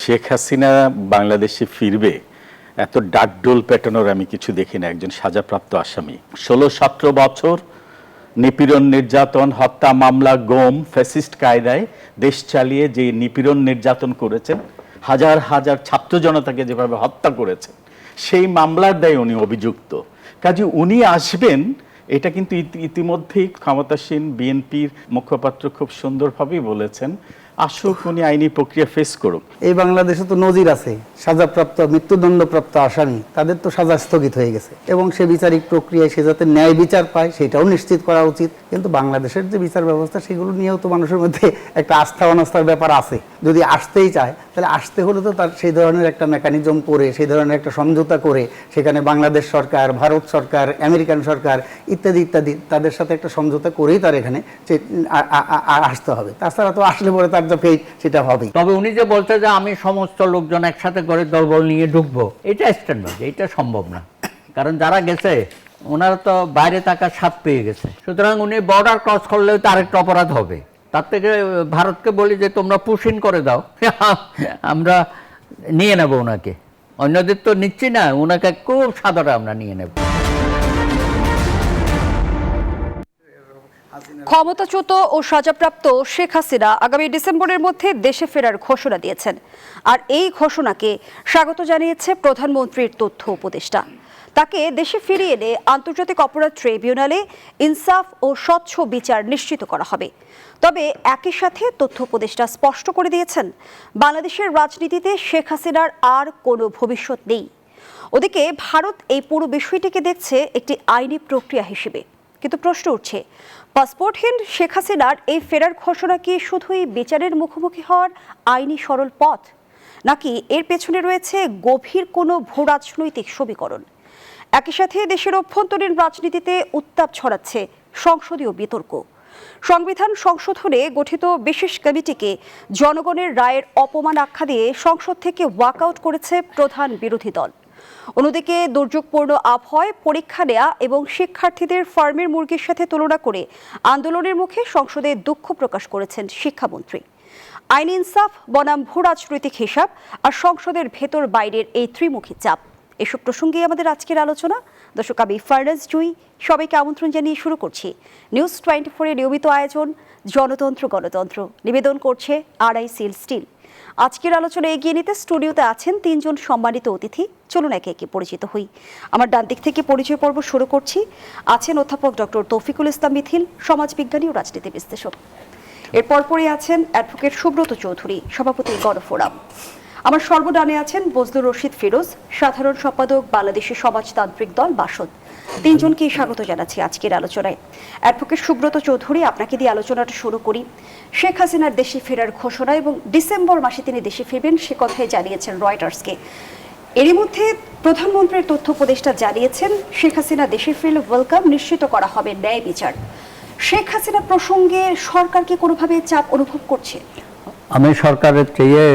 শেখ হাসিনা বাংলাদেশে ফিরবে এত ডাকডোল পেটানোর আমি কিছু দেখি না। একজন সাজাপ্রাপ্ত আসামি 16-17 বছর নিপীড়ন, নির্যাতন, হত্যা মামলা, গম, ফ্যাসিস্ট কায়দায় দেশ চালিয়ে যে নিপীড়ন নির্যাতন করেছেন, হাজার হাজার ছাত্র জনতাকে যেভাবে হত্যা করেছেন, সেই মামলার দায়ে উনি অভিযুক্ত। কাজে উনি আসবেন এটা কিন্তু ইতিমধ্যেই ক্ষমতাসীন বিএনপির মুখপাত্র খুব সুন্দরভাবেই বলেছেন, আসুক, উনি আইনি প্রক্রিয়া ফেস করুক। এই বাংলাদেশে তো নজির আছে, সাজাপ্রাপ্ত মৃত্যুদণ্ডপ্রাপ্ত আসামি তাদের তো সাজা স্থগিত হয়ে গেছে এবং সে বিচারিক প্রক্রিয়ায় সে যাতে ন্যায় বিচার পায় সেটাও নিশ্চিত করা উচিত। কিন্তু বাংলাদেশের যে বিচার ব্যবস্থা সেগুলো নিয়েও তো মানুষের মধ্যে একটা আস্থা অনাস্থার ব্যাপার আছে। যদি আসতেই চায় তাহলে আসতে হলে তো তার সেই ধরনের একটা মেকানিজম করে, সেই ধরনের একটা সমঝোতা করে, সেখানে বাংলাদেশ সরকার, ভারত সরকার, আমেরিকান সরকার ইত্যাদি ইত্যাদি তাদের সাথে একটা সমঝোতা করেই তার এখানে আসতে হবে। তাছাড়া তো আসলে পরে তার সেটা হবে। তবে উনি যে বলতে যে আমি সমস্ত লোকজন একসাথে করে দলবল নিয়ে ঢুকবো, এটা স্ট্যান্ডার্ড, এটা সম্ভব না। কারণ যারা গেছে ওনারা তো বাইরে থাকার স্বাদ পেয়ে গেছে। সুতরাং উনি বর্ডার ক্রস করলেও তো আরেকটা অপরাধ হবে। তার থেকে ভারতকে বলি যে তোমরা পুশ ইন করে দাও, আমরা নিয়ে নেব ওনাকে। অন্যদের তো নিচ্ছি না, ওনাকে খুব সাধারণ আমরা নিয়ে নেব। ক্ষমতাচ্যুত ও সাজাপ্রাপ্ত শেখ হাসিনা আগামী ডিসেম্বরের মধ্যে দেশে ফেরার ঘোষণা দিয়েছেন। আর এই ঘোষণাকে স্বাগত জানিয়েছে প্রধানমন্ত্রীর তথ্য উপদেষ্টা। তাকে দেশে ফিরিয়ে এনে আন্তর্জাতিক অপরাধ ট্রাইব্যুনালে ইনসাফ ও স্বচ্ছ বিচার নিশ্চিত করা হবে। তবে একই সাথে তথ্য উপদেষ্টা স্পষ্ট করে দিয়েছেন, বাংলাদেশের রাজনীতিতে শেখ হাসিনার আর কোনো ভবিষ্যৎ নেই। ওদিকে ভারত এই পুরো বিষয়টিকে দেখছে একটি আইনি প্রক্রিয়া হিসেবে। কিন্তু প্রশ্ন উঠছে, পাসপোর্টহীন শেখ হাসিনার এই ফেরার ঘোষণা কি শুধুই বিচারের মুখোমুখি হওয়ার আইনি সরল পথ, নাকি এর পেছনে রয়েছে গভীর কোনো ভূ রাজনৈতিক সমীকরণ? একই সাথে দেশের অভ্যন্তরীণ রাজনীতিতে উত্তাপ ছড়াচ্ছে সংসদীয় বিতর্ক। সংবিধান সংশোধনে গঠিত বিশেষ কমিটিকে জনগণের রায়ের অপমান আখ্যা দিয়ে সংসদ থেকে ওয়াকআউট করেছে প্রধান বিরোধী দল। অন্যদিকে দুর্যোগপূর্ণ আবহাওয়ায় পরীক্ষা নেওয়া এবং শিক্ষার্থীদের ফার্মের মুরগির সাথে তুলনা করে আন্দোলনের মুখে সংসদে দুঃখ প্রকাশ করেছেন শিক্ষামন্ত্রী। আইন ইনসাফ বনাম ভূ রাজনৈতিক হিসাব আর সংসদের ভেতর বাইরের এই ত্রিমুখী চাপ, এসব প্রসঙ্গে আমাদের আজকের আলোচনা। দর্শক, আমি ফারনাজ জুই, সবাইকে আমন্ত্রণ জানিয়ে শুরু করছি নিউজ 24-এর নিয়মিত আয়োজন জনতন্ত্র গণতন্ত্র। নিবেদন করছে আরআইসিএল স্টিল। আজকের আলোচনা এগিয়ে নিতে স্টুডিওতে আছেন তিনজন সম্মানিত অতিথি। চলুন একে একে পরিচিত হই। আমার ডান দিক থেকে পরিচয় পর্ব শুরু করছি। আছেন অধ্যাপক ডক্টর তৌফিকুল ইসলাম মিথিল, সমাজবিজ্ঞানী ও রাজনীতি বিশ্লেষক। এরপর পরে আছেন অ্যাডভোকেট সুব্রত চৌধুরী, সভাপতি গণফোরাম। আমার সর্বডানে আছেন বজলুর রশিদ ফিরোজ, সাধারণ সম্পাদক বাংলাদেশের সমাজতান্ত্রিক দল বাসদ। তিনজনকে স্বাগত জানাচ্ছি আজকের আলোচনায়। অ্যাডভোকেট সুব্রত চৌধুরী, আপনাকে দিয়ে আলোচনাটা শুরু করি। শেখ হাসিনার দেশে ফেরার ঘোষণা এবং ডিসেম্বর মাসে তিনি দেশে ফিরবেন সে কথাই জানিয়েছেন রয়টার্সকে। এরই মধ্যে প্রধানমন্ত্রীর তথ্য উপদেষ্টা জানিয়েছেন, শেখ হাসিনা দেশে ফিরলে ওয়েলকাম, নিশ্চিত করা হবে ন্যায় বিচার। শেখ হাসিনা প্রসঙ্গে সরকার কি কোনোভাবে চাপ অনুভব করছে? আমি সরকারের চেয়ে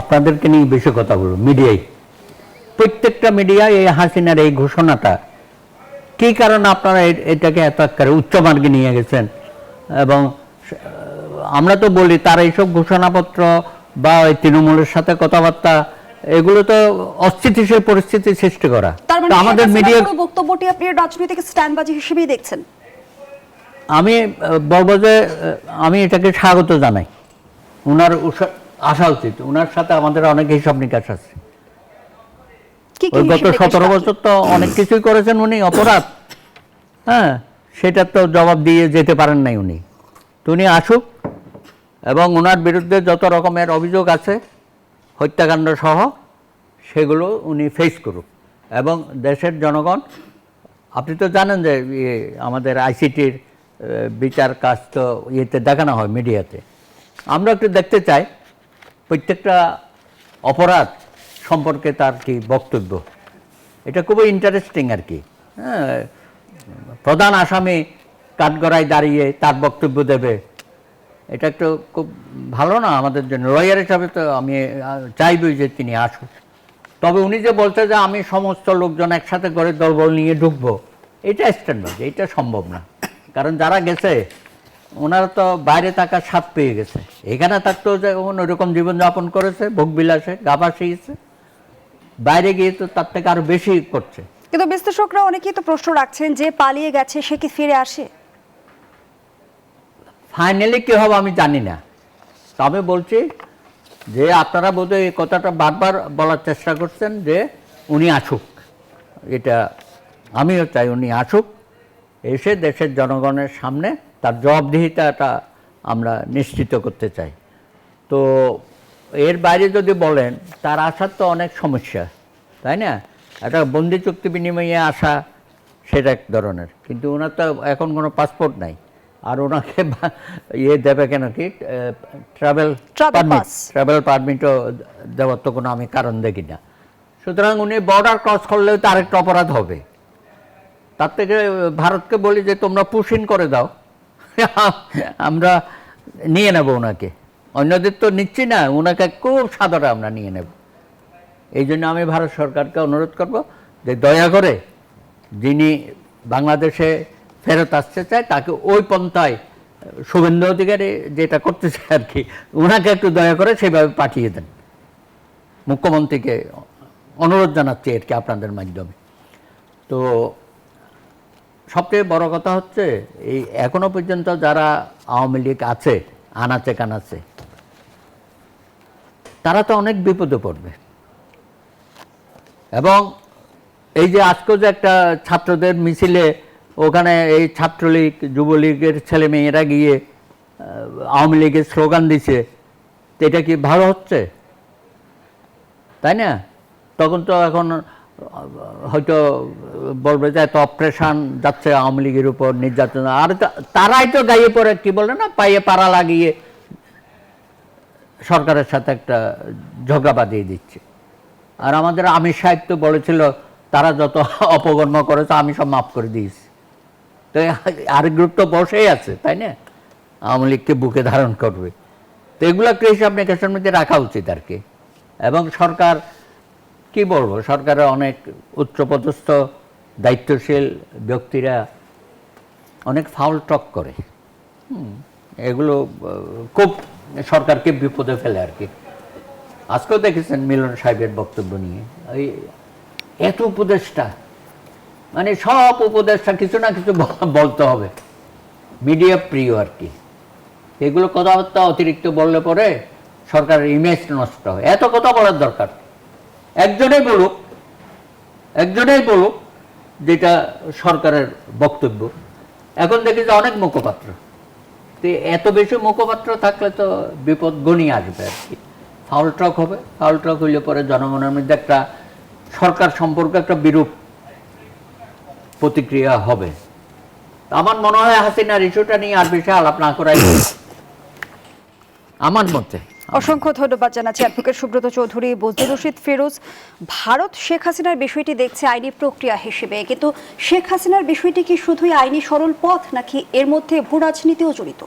আপনাদেরকে নিয়ে বেশি কথা বলবো। মিডিয়ায়, প্রত্যেকটা মিডিয়ায় এই হাসিনার এই ঘোষণাটা কি কারণে আপনারা এটাকে এত আকারে উচ্চমার্গে নিয়ে গেছেন। এবং আমরা তো বলি তার এইসব ঘোষণাপত্র বা ওই তৃণমূলের সাথে কথাবার্তা, এগুলো তো অস্থিতিশীল পরিস্থিতি সৃষ্টি করা। আমাদের মিডিয়া বক্তব্যটি আপনি রাজনৈতিক স্ট্যান্ডবাজি হিসেবেই দেখছেন? আমি বলবো যে আমি এটাকে স্বাগত জানাই। উনার আসা উচিত, উনার সাথে আমাদের অনেক হিসাব নিকাশ আছে। গত 17 বছর তো অনেক কিছুই করেছেন উনি, অপরাধ, হ্যাঁ, সেটা তো জবাব দিয়ে যেতে পারেন নাই উনি। তো উনি আসুক এবং ওনার বিরুদ্ধে যত রকমের অভিযোগ আছে হত্যাকাণ্ড সহ সেগুলো উনি ফেস করুক। এবং দেশের জনগণ, আপনি তো জানেন যে আমাদের আইসিটির বিচার কাজ তো ইয়েতে দেখানো হয় মিডিয়াতে। আমরা একটু দেখতে চাই প্রত্যেকটা অপরাধ সম্পর্কে তার কি বক্তব্য। এটা খুবই ইন্টারেস্টিং আর কি। হ্যাঁ, প্রধান আসামি কাঠগড়ায় দাঁড়িয়ে তার বক্তব্য দেবে, এটা একটু খুব ভালো না আমাদের জন্য। লয়ার হিসাবে তো আমি চাইবই যে তিনি আসুন। তবে উনি যে বলতে যে আমি সমস্ত লোকজন একসাথে করে দলবল নিয়ে ঢুকবো, এটা স্ট্যান্ডার্ড, এটা সম্ভব না। কারণ যারা গেছে ওনারা তো বাইরে থাকার স্বাদ পেয়ে গেছে, এখানে থাকতেও যেমন ওইরকম জীবনযাপন করেছে, ভোগবিলাসে গা ভাসিয়েছে, বাইরে গিয়ে তো তার থেকে আরো বেশি করছে। কিন্তু বিশ্লেষকরা অনেকেই তো প্রশ্ন রাখছেন যে পালিয়ে গেছে সে কি ফিরে আসে? ফাইনালি কি হবে আমি জানি না। তো আমি বলছি যে আপনারা বোধহয় এই কথাটা বারবার বলার চেষ্টা করছেন যে উনি আসুক, এটা আমিও চাই উনি আসুক, এসে দেশের জনগণের সামনে তার জবাবদিহিতাটা আমরা নিশ্চিত করতে চাই। তো এর বাইরে যদি বলেন তার আসার তো অনেক সমস্যা, তাই না? একটা বন্দি চুক্তি বিনিময়ে আসা সেটা এক ধরনের, কিন্তু ওনার তো এখন কোনো পাসপোর্ট নাই, আর ওনাকে ইয়ে দেবে কেন কি ট্রাভেল পারমিটও দেওয়ার তো কোনো আমি কারণ দেখি না। সুতরাং উনি বর্ডার ক্রস করলেও তো আরেকটা অপরাধ হবে। তার থেকে ভারতকে বলি যে তোমরা পুশিন করে দাও, আমরা নিয়ে নেব ওনাকে, অন্যদের তো নিচ্ছি না, ওনাকে খুব সাদরে আমরা নিয়ে নেব। এই জন্য আমি ভারত সরকারকে অনুরোধ করব যে দয়া করে যিনি বাংলাদেশে ফেরত আসতে চায় তাকে ওই পন্থায় শুভেন্দু অধিকারী যেটা করতে চায় আর কি, ওনাকে একটু দয়া করে সেভাবে পাঠিয়ে দেন। মুখ্যমন্ত্রীকে অনুরোধ জানাচ্ছি আর কি আপনাদের মাধ্যমে। তো সবচেয়ে বড় কথা হচ্ছে এই এখনো পর্যন্ত যারা আওয়ামী লীগ আছে আনাচে কানাচে, তারা তো অনেক বিপদে পড়বে। এবং এই যে আজকে যে একটা ছাত্রদের মিছিলে ওখানে এই ছাত্রলীগ যুবলীগের ছেলে মেয়েরা গিয়ে আওয়ামী লীগের স্লোগান দিছে, তো এটা কি ভালো হচ্ছে? তাই না? তখন তো এখন হয়তো বলবে যে এত অপারেশন যাচ্ছে আওয়ামী লীগের উপর, নির্যাতন, আর তারাই তো গাইয়ে পড়ে কি বলে না, পায়ে পাড়া লাগিয়ে সরকারের সাথে একটা ঝগড়া বাঁধিয়ে দিচ্ছে। আর আমাদের আমির সাহেব তো বলেছিল তারা যত অপকর্ম করেছে আমি সব মাফ করে দিয়েছি। তো আর গ্রুপ তো বসেই আছে, তাই না? আওয়ামী লীগকে বুকে ধারণ করবে। তো এগুলোকে হিসাব নিকাশের মধ্যে রাখা উচিত আর কি। এবং সরকার কি বলবো, সরকারের অনেক উচ্চপদস্থ দায়িত্বশীল ব্যক্তিরা অনেক ফাউল টক করে, এগুলো খুব সরকারকে বিপদে ফেলে আর কি। আজকেও দেখেছেন মিলন সাহেবের বক্তব্য নিয়ে ওই এত উপদেষ্টা, মানে সব উপদেষ্টা কিছু না কিছু বলতে হবে, মিডিয়া প্রিয় আর কি। এগুলো কথাবার্তা অতিরিক্ত বললে পরে সরকারের ইমেজ নষ্ট হয়। এত কথা বলার দরকার একজনেই বলুক যেটা সরকারের বক্তব্য। এখন দেখি যে অনেক মুখপাত্র, তো এত বেশি মুখপাত্র থাকলে তো বিপদ গণিয়ে আসবে আর কি। ফাউল টক হবে, ফাউল টক হইলে পরে জনগণের মধ্যে একটা সরকার সম্পর্কে একটা বিরূপ প্রতিক্রিয়া হবে। আমার মনে হয় হাসিনার ইস্যুটা নিয়ে আর বেশি আলাপ না করাই আমার মতে। অসংখ্য ধন্যবাদ জানাচ্ছি অ্যাডভোকেট সুব্রত চৌধুরী। বজলুর রশিদ ফিরোজ, ভারত শেখ হাসিনার বিষয়টি দেখছে আইনি প্রক্রিয়া হিসেবে, কিন্তু শেখ হাসিনার বিষয়টি কি শুধুই আইনি সরল পথ নাকি এর মধ্যে ভূ রাজনীতিও জড়িত?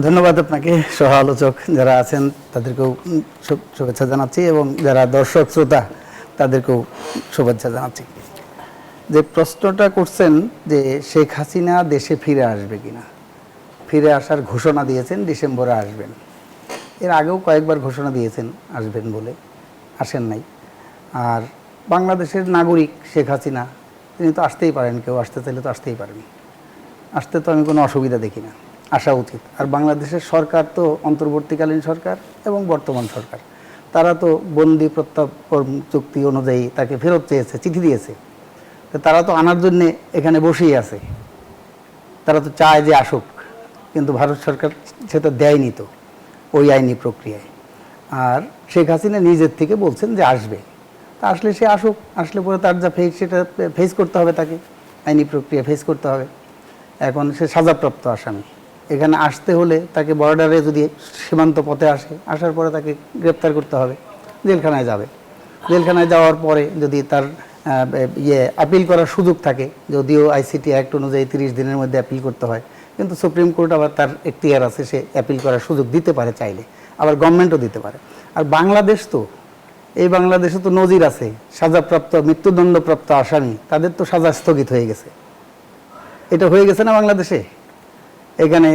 ধন্যবাদ আপনাকে, সহ আলোচক যারা আছেন তাদেরকেও শুভেচ্ছা জানাচ্ছি এবং যারা দর্শক শ্রোতা তাদেরকেও শুভেচ্ছা জানাচ্ছি। যে প্রশ্নটা করছেন যে শেখ হাসিনা দেশে ফিরে আসবে কিনা, ফিরে আসার ঘোষণা দিয়েছেন ডিসেম্বরে আসবেন। এর আগেও কয়েকবার ঘোষণা দিয়েছেন আসবেন বলে, আসেন নাই। আর বাংলাদেশের নাগরিক শেখ হাসিনা, তিনি তো আসতেই পারেন, কেউ আসতে চাইলে তো আসতেই পারেন, আসতে তো আমি কোনো অসুবিধা দেখি না, আসা উচিত। আর বাংলাদেশের সরকার তো অন্তর্বর্তীকালীন সরকার এবং বর্তমান সরকার, তারা তো বন্দি প্রত্যার্পণ চুক্তি অনুযায়ী তাকে ফেরত চেয়েছে, চিঠি দিয়েছে। তো তারা তো আনার জন্যে এখানে বসেই আছে, তারা তো চায় যে আসুক, কিন্তু ভারত সরকার সেটা দেয়নি তো ওই আইনি প্রক্রিয়ায়। আর শেখ হাসিনা নিজের থেকে বলছেন যে আসবে, তা আসলে সে আসুক, আসলে পরে তার যা সেটা ফেস করতে হবে, তাকে আইনি প্রক্রিয়া ফেস করতে হবে। এখন সে সাজাপ্রাপ্ত আসামি, এখানে আসতে হলে তাকে বর্ডারে যদি সীমান্ত পথে আসে, আসার পরে তাকে গ্রেপ্তার করতে হবে, জেলখানায় যাবে। জেলখানায় যাওয়ার পরে যদি তার আপিল করার সুযোগ থাকে, যদিও আইসিটি অ্যাক্ট অনুযায়ী 30 দিনের মধ্যে অ্যাপিল করতে হয়, কিন্তু সুপ্রিম কোর্ট আবার তার এখতিয়ার আছে, সে অ্যাপিল করার সুযোগ দিতে পারে চাইলে, আবার গভর্নমেন্টও দিতে পারে। আর বাংলাদেশ তো, এই বাংলাদেশে তো নজির আছে, সাজাপ্রাপ্ত মৃত্যুদণ্ডপ্রাপ্ত আসামি তাদের তো সাজা স্থগিত হয়ে গেছে। এটা হয়ে গেছে না বাংলাদেশে? এখানে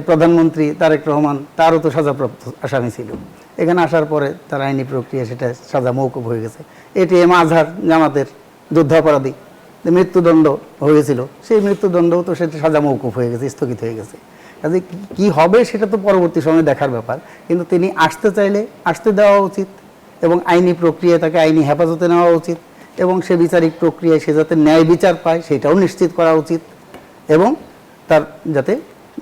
প্রধানমন্ত্রী তারেক রহমান, তারও তো সাজাপ্রাপ্ত আসামি ছিল। এখানে আসার পরে তার আইনি প্রক্রিয়া সেটা সাজা মৌকুব হয়ে গেছে। এটিএম আজহার জামাতের যুদ্ধাপরাধী মৃত্যুদণ্ড হয়েছিল, সেই মৃত্যুদণ্ডও তো সেটা সাজা মৌকুব হয়ে গেছে, স্থগিত হয়ে গেছে। কাজে কি হবে সেটা তো পরবর্তী সময় দেখার ব্যাপার, কিন্তু তিনি আসতে চাইলে আসতে দেওয়া উচিত এবং আইনি প্রক্রিয়ায় তাকে আইনি হেফাজতে নেওয়া উচিত এবং সে বিচারিক প্রক্রিয়ায় সে যাতে ন্যায় বিচার পায় সেটাও নিশ্চিত করা উচিত এবং তার যাতে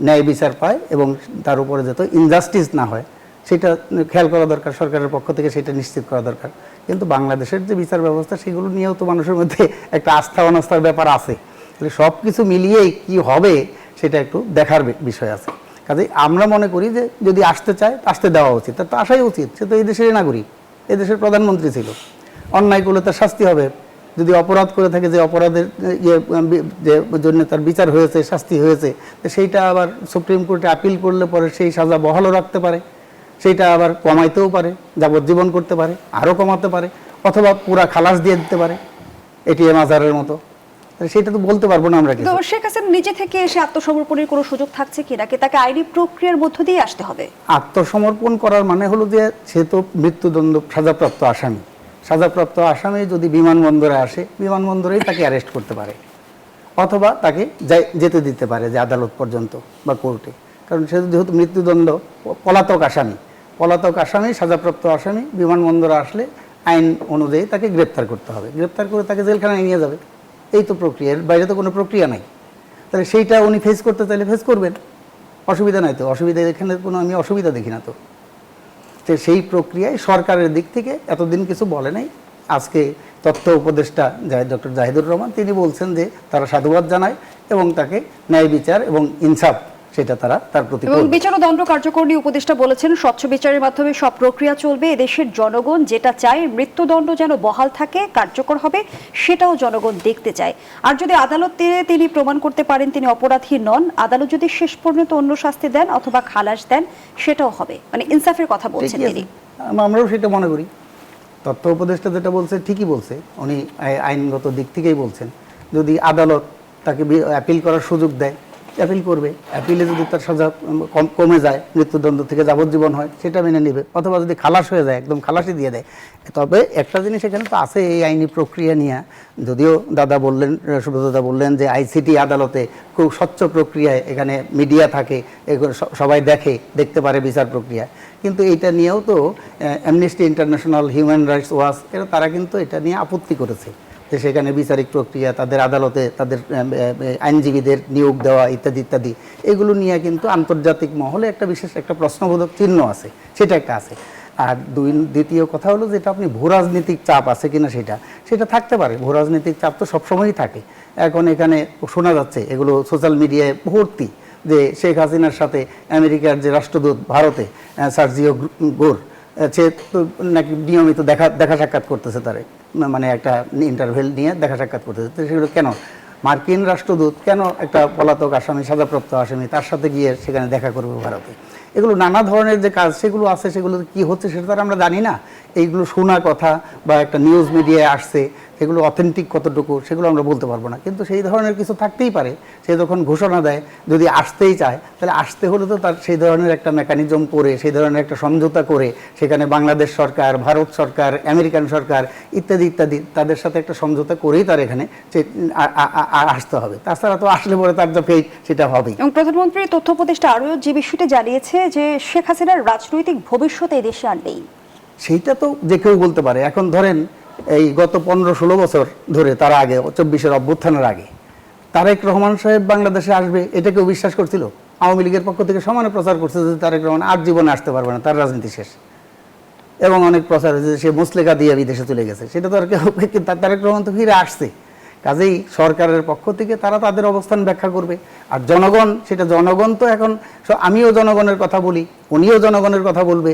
ন্যায় বিচার পায় এবং তার উপরে যাতে ইনজাস্টিস না হয় সেটা খেয়াল করা দরকার, সরকারের পক্ষ থেকে সেটা নিশ্চিত করা দরকার। কিন্তু বাংলাদেশের যে বিচার ব্যবস্থা সেগুলো নিয়েও তো মানুষের মধ্যে একটা আস্থা অনাস্থার ব্যাপার আছে। তাহলে সব কিছু মিলিয়েই কি হবে সেটা একটু দেখার বিষয় আছে। কাজে আমরা মনে করি যে যদি আসতে চায় আসতে দেওয়া উচিত, তার তো আসাই উচিত। সে তো এই দেশের নাগরিক, এই দেশের প্রধানমন্ত্রী ছিল। অন্যায় করলে তার শাস্তি হবে, যদি অপরাধ করে থাকে যে অপরাধের যে জন্য তার বিচার হয়েছে, শাস্তি হয়েছে, তো সেইটা আবার সুপ্রিম কোর্টে আপিল করলে পরে সেই সাজা বহালও রাখতে পারে, সেইটা আবার কমাইতেও পারে, যাবজ্জীবন করতে পারে, আরও কমাতে পারে, অথবা পুরা খালাস দিয়ে দিতে পারে এটিএম আজহারের মতো। সেটা তো বলতে পারবো না আমরা। তো শেখ হাসিনা নিজে থেকে এসে আত্মসমর্পণের কোনো সুযোগ থাকছে কি, নাকি তাকে আইনি প্রক্রিয়ার মধ্য দিয়ে আসতে হবে? আত্মসমর্পণ করার মানে হলো যে সে তো মৃত্যুদণ্ড সাজাপ্রাপ্ত আসামি। সাজাপ্রাপ্ত আসামি যদি বিমানবন্দরে আসে, বিমানবন্দরেই তাকে অ্যারেস্ট করতে পারে অথবা তাকে যেতে দিতে পারে যে আদালত পর্যন্ত বা কোর্টে। কারণ সে যেহেতু মৃত্যুদণ্ড পলাতক আসামি, পলাতক আসামি, সাজাপ্রাপ্ত আসামি, বিমানবন্দরে আসলে আইন অনুযায়ী তাকে গ্রেপ্তার করতে হবে, গ্রেপ্তার করে তাকে জেলখানায় নিয়ে যাবে। এই তো প্রক্রিয়া, এর বাইরে তো কোনো প্রক্রিয়া নাই। তাহলে সেইটা উনি ফেস করতে চাইলে ফেস করবেন, অসুবিধা নাই তো। অসুবিধা এখানে কোনো আমি অসুবিধা দেখি না তো। তো সেই প্রক্রিয়ায় সরকারের দিক থেকে এতদিন কিছু বলে নাই। আজকে তথ্য উপদেষ্টা ডক্টর জাহিদুর রহমান তিনি বলছেন যে তারা সাধুবাদ জানায় এবং তাকে ন্যায় বিচার এবং ইনসাফ সেটা তারা তার প্রতি এবং বিচার ও দণ্ড কার্যকর নিয়ে উপদেষ্টা বলেছেন স্বচ্ছ বিচারের মাধ্যমে সব প্রক্রিয়া চলবে। এদেশের জনগণ যেটা চায় মৃত্যুদণ্ড যেন বহাল থাকে, কার্যকর হবে, সেটাও জনগণ দেখতে চায়। আর যদি আদালতে তিনি প্রমাণ করতে পারেন তিনি অপরাধী নন, আদালত যদি শেষ পর্যন্ত অন্য শাস্তি দেন অথবা খালাস দেন, সেটাও হবে। মানে ইনসাফের কথা বলছেন তিনি। আমরাও সেটা মনে করি। তথ্য উপদেষ্টা যেটা বলছে ঠিকই বলছে, উনি আইনগত দিক থেকেই বলছেন। যদি আদালত তাকে অ্যাপিল করার সুযোগ দেয়, অ্যাপিল করবে। অ্যাপিলে যদি তার সাজা কমে যায়, মৃত্যুদণ্ড থেকে যাবজ্জীবন হয়, সেটা মেনে নেবে। অথবা যদি খালাস হয়ে যায়, একদম খালাসই দিয়ে দেয়। তবে একটা জিনিস এখানে তো আছে এই আইনি প্রক্রিয়া নিয়ে, যদিও দাদা বললেন, সুব্রতদা বললেন যে আইসিটি আদালতে খুব স্বচ্ছ প্রক্রিয়ায়, এখানে মিডিয়া থাকে, এগুলো সবাই দেখতে পারে বিচার প্রক্রিয়া। কিন্তু এটা নিয়েও তো amnesty international, human rights watch তারা কিন্তু এটা নিয়ে আপত্তি করেছে যে সেখানে বিচারিক প্রক্রিয়া, তাদের আদালতে তাদের আইনজীবীদের নিয়োগ দেওয়া ইত্যাদি ইত্যাদি, এগুলো নিয়ে কিন্তু আন্তর্জাতিক মহলে একটা বিশেষ একটা প্রশ্নবোধক চিহ্ন আছে, সেটা একটা আছে। আর দ্বিতীয় কথা হলো যেটা আপনি ভূরাজনৈতিক চাপ আছে কিনা, সেটা থাকতে পারে। ভূরাজনৈতিক চাপ তো সবসময়ই থাকে। এখন এখানে শোনা যাচ্ছে, এগুলো সোশ্যাল মিডিয়ায় ভর্তি, যে শেখ হাসিনার সাথে আমেরিকার যে রাষ্ট্রদূত ভারতে সার্জিও গোর, সে তো নাকি নিয়মিত দেখা সাক্ষাৎ করতেছে, তারে মানে একটা ইন্টারভেল নিয়ে দেখা সাক্ষাৎ করতেছে। তো সেগুলো কেন? মার্কিন রাষ্ট্রদূত কেন একটা পলাতক আসামি, সাজাপ্রাপ্ত আসামি, তার সাথে গিয়ে সেখানে দেখা করবে ভারতে? এগুলো নানা ধরনের যে কাজ সেগুলো আছে, সেগুলো কি হচ্ছে সেটা তো আমরা জানি না। এইগুলো শোনা কথা বা একটা নিউজ মিডিয়ায় আসছে, সেগুলো অথেন্টিক কতটুকু সেগুলো আমরা বলতে পারবো না। কিন্তু সেই ধরনের কিছু থাকতেই পারে। সে যখন ঘোষণা দেয়, যদি আসতেই চায়, তাহলে আসতে হলে তো তার সেই ধরনের একটা মেকানিজম করে, সেই ধরনের একটা সমঝোতা করে, সেখানে বাংলাদেশ সরকার, ভারত সরকার, আমেরিকান সরকার ইত্যাদি ইত্যাদি তাদের সাথে একটা সমঝোতা করেই তার এখানে আসতে হবে। তাছাড়া তো আসলে পরে তার যে ফেট সেটা হবেই। এবং প্রধানমন্ত্রী তথ্য উপদেষ্টা আরও যে বিষয়টি জানিয়েছে যে শেখ হাসিনার রাজনৈতিক ভবিষ্যৎ এই দেশে আর নেই। সেইটা তো যে কেউ বলতে পারে। এখন ধরেন এই গত 15-16 বছর ধরে, তার আগে 24-এর অভ্যুত্থানের আগে, তারেক রহমান সাহেব বাংলাদেশে আসবে এটা কেউ বিশ্বাস করছিল? আওয়ামী লীগের পক্ষ থেকে সমানে প্রচার করছে যে তারেক রহমান আর জীবনে আসতে পারবে না, তার রাজনীতি শেষ। এবং অনেক প্রচার হয়েছে সে মুসলেকা দিয়ে বিদেশে চলে গেছে। সেটা তো আর কেউ, তারেক রহমান তো ফিরে আসছে। কাজেই সরকারের পক্ষ থেকে তারা তাদের অবস্থান ব্যাখ্যা করবে। আর জনগণ, সেটা জনগণ তো এখন, আমিও জনগণের কথা বলি, উনিও জনগণের কথা বলবে,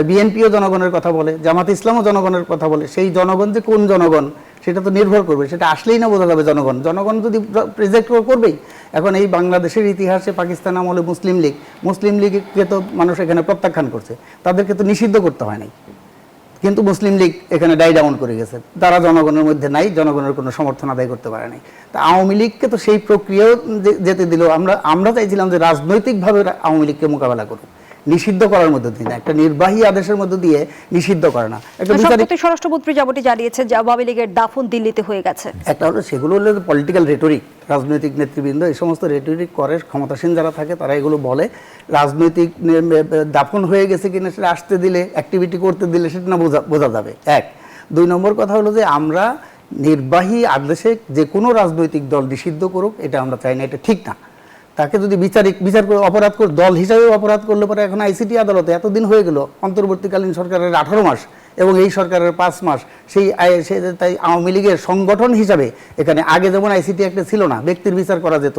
বিএনপিও জনগণের কথা বলে, জামাত ইসলামও জনগণের কথা বলে। সেই জনগণ যে কোন জনগণ সেটা তো নির্ভর করবে, সেটা আসলেই না বোঝা যাবে। জনগণ যদি প্রেজেক্ট করবেই। এখন এই বাংলাদেশের ইতিহাসে পাকিস্তান আমলে মুসলিম লীগকে তো মানুষ এখানে প্রত্যাখ্যান করছে, তাদেরকে তো নিষিদ্ধ করতে হয় নাই। কিন্তু মুসলিম লীগ এখানে ডাই ডাউন করে গেছে, তারা জনগণের মধ্যে নাই, জনগণের কোনো সমর্থন আদায় করতে পারে নাই। তা আওয়ামী লীগকে তো সেই প্রক্রিয়াও যেতে দিল। আমরা চাইছিলাম যে রাজনৈতিকভাবে আওয়ামী লীগকে মোকাবেলা করুক, নিষিদ্ধ করার মধ্যে দিয়ে না, একটা নির্বাহী আদেশের মধ্যে দিয়ে নিষিদ্ধ করে না। একটা সম্প্রতি স্বরাষ্ট্রমন্ত্রী যেমনটি জানিয়েছেন যে আওয়ামী লীগের দাফন দিল্লিতে হয়ে গেছে। একটা হলো সেগুলো হলো পলিটিক্যাল রেটরিক, রাজনৈতিক নেতৃবৃন্দ এই সমস্ত রেটরিক করে, ক্ষমতাসীন যারা থাকে তারা এগুলো বলে। রাজনৈতিক দাফন হয়ে গেছে কিনা সেটা আসতে দিলে, অ্যাক্টিভিটি করতে দিলে সেটা না বোঝা যাবে। এক, দুই নম্বর কথা হলো যে আমরা নির্বাহী আদেশে যে কোনো রাজনৈতিক দল নিষিদ্ধ করুক, এটা আমরা চাই না, এটা ঠিক না। তাকে যদি বিচার করে অপরাধ করে, দল হিসাবেও অপরাধ করলে পরে এখন আইসিটি আদালতে এতদিন হয়ে গেল, অন্তর্বর্তীকালীন সরকারের 18 মাস এবং এই সরকারের 5 মাস, তাই আওয়ামী লীগের সংগঠন হিসাবে এখানে আগে যেমন আইসিটি একটা ছিল না, ব্যক্তির বিচার করা যেত,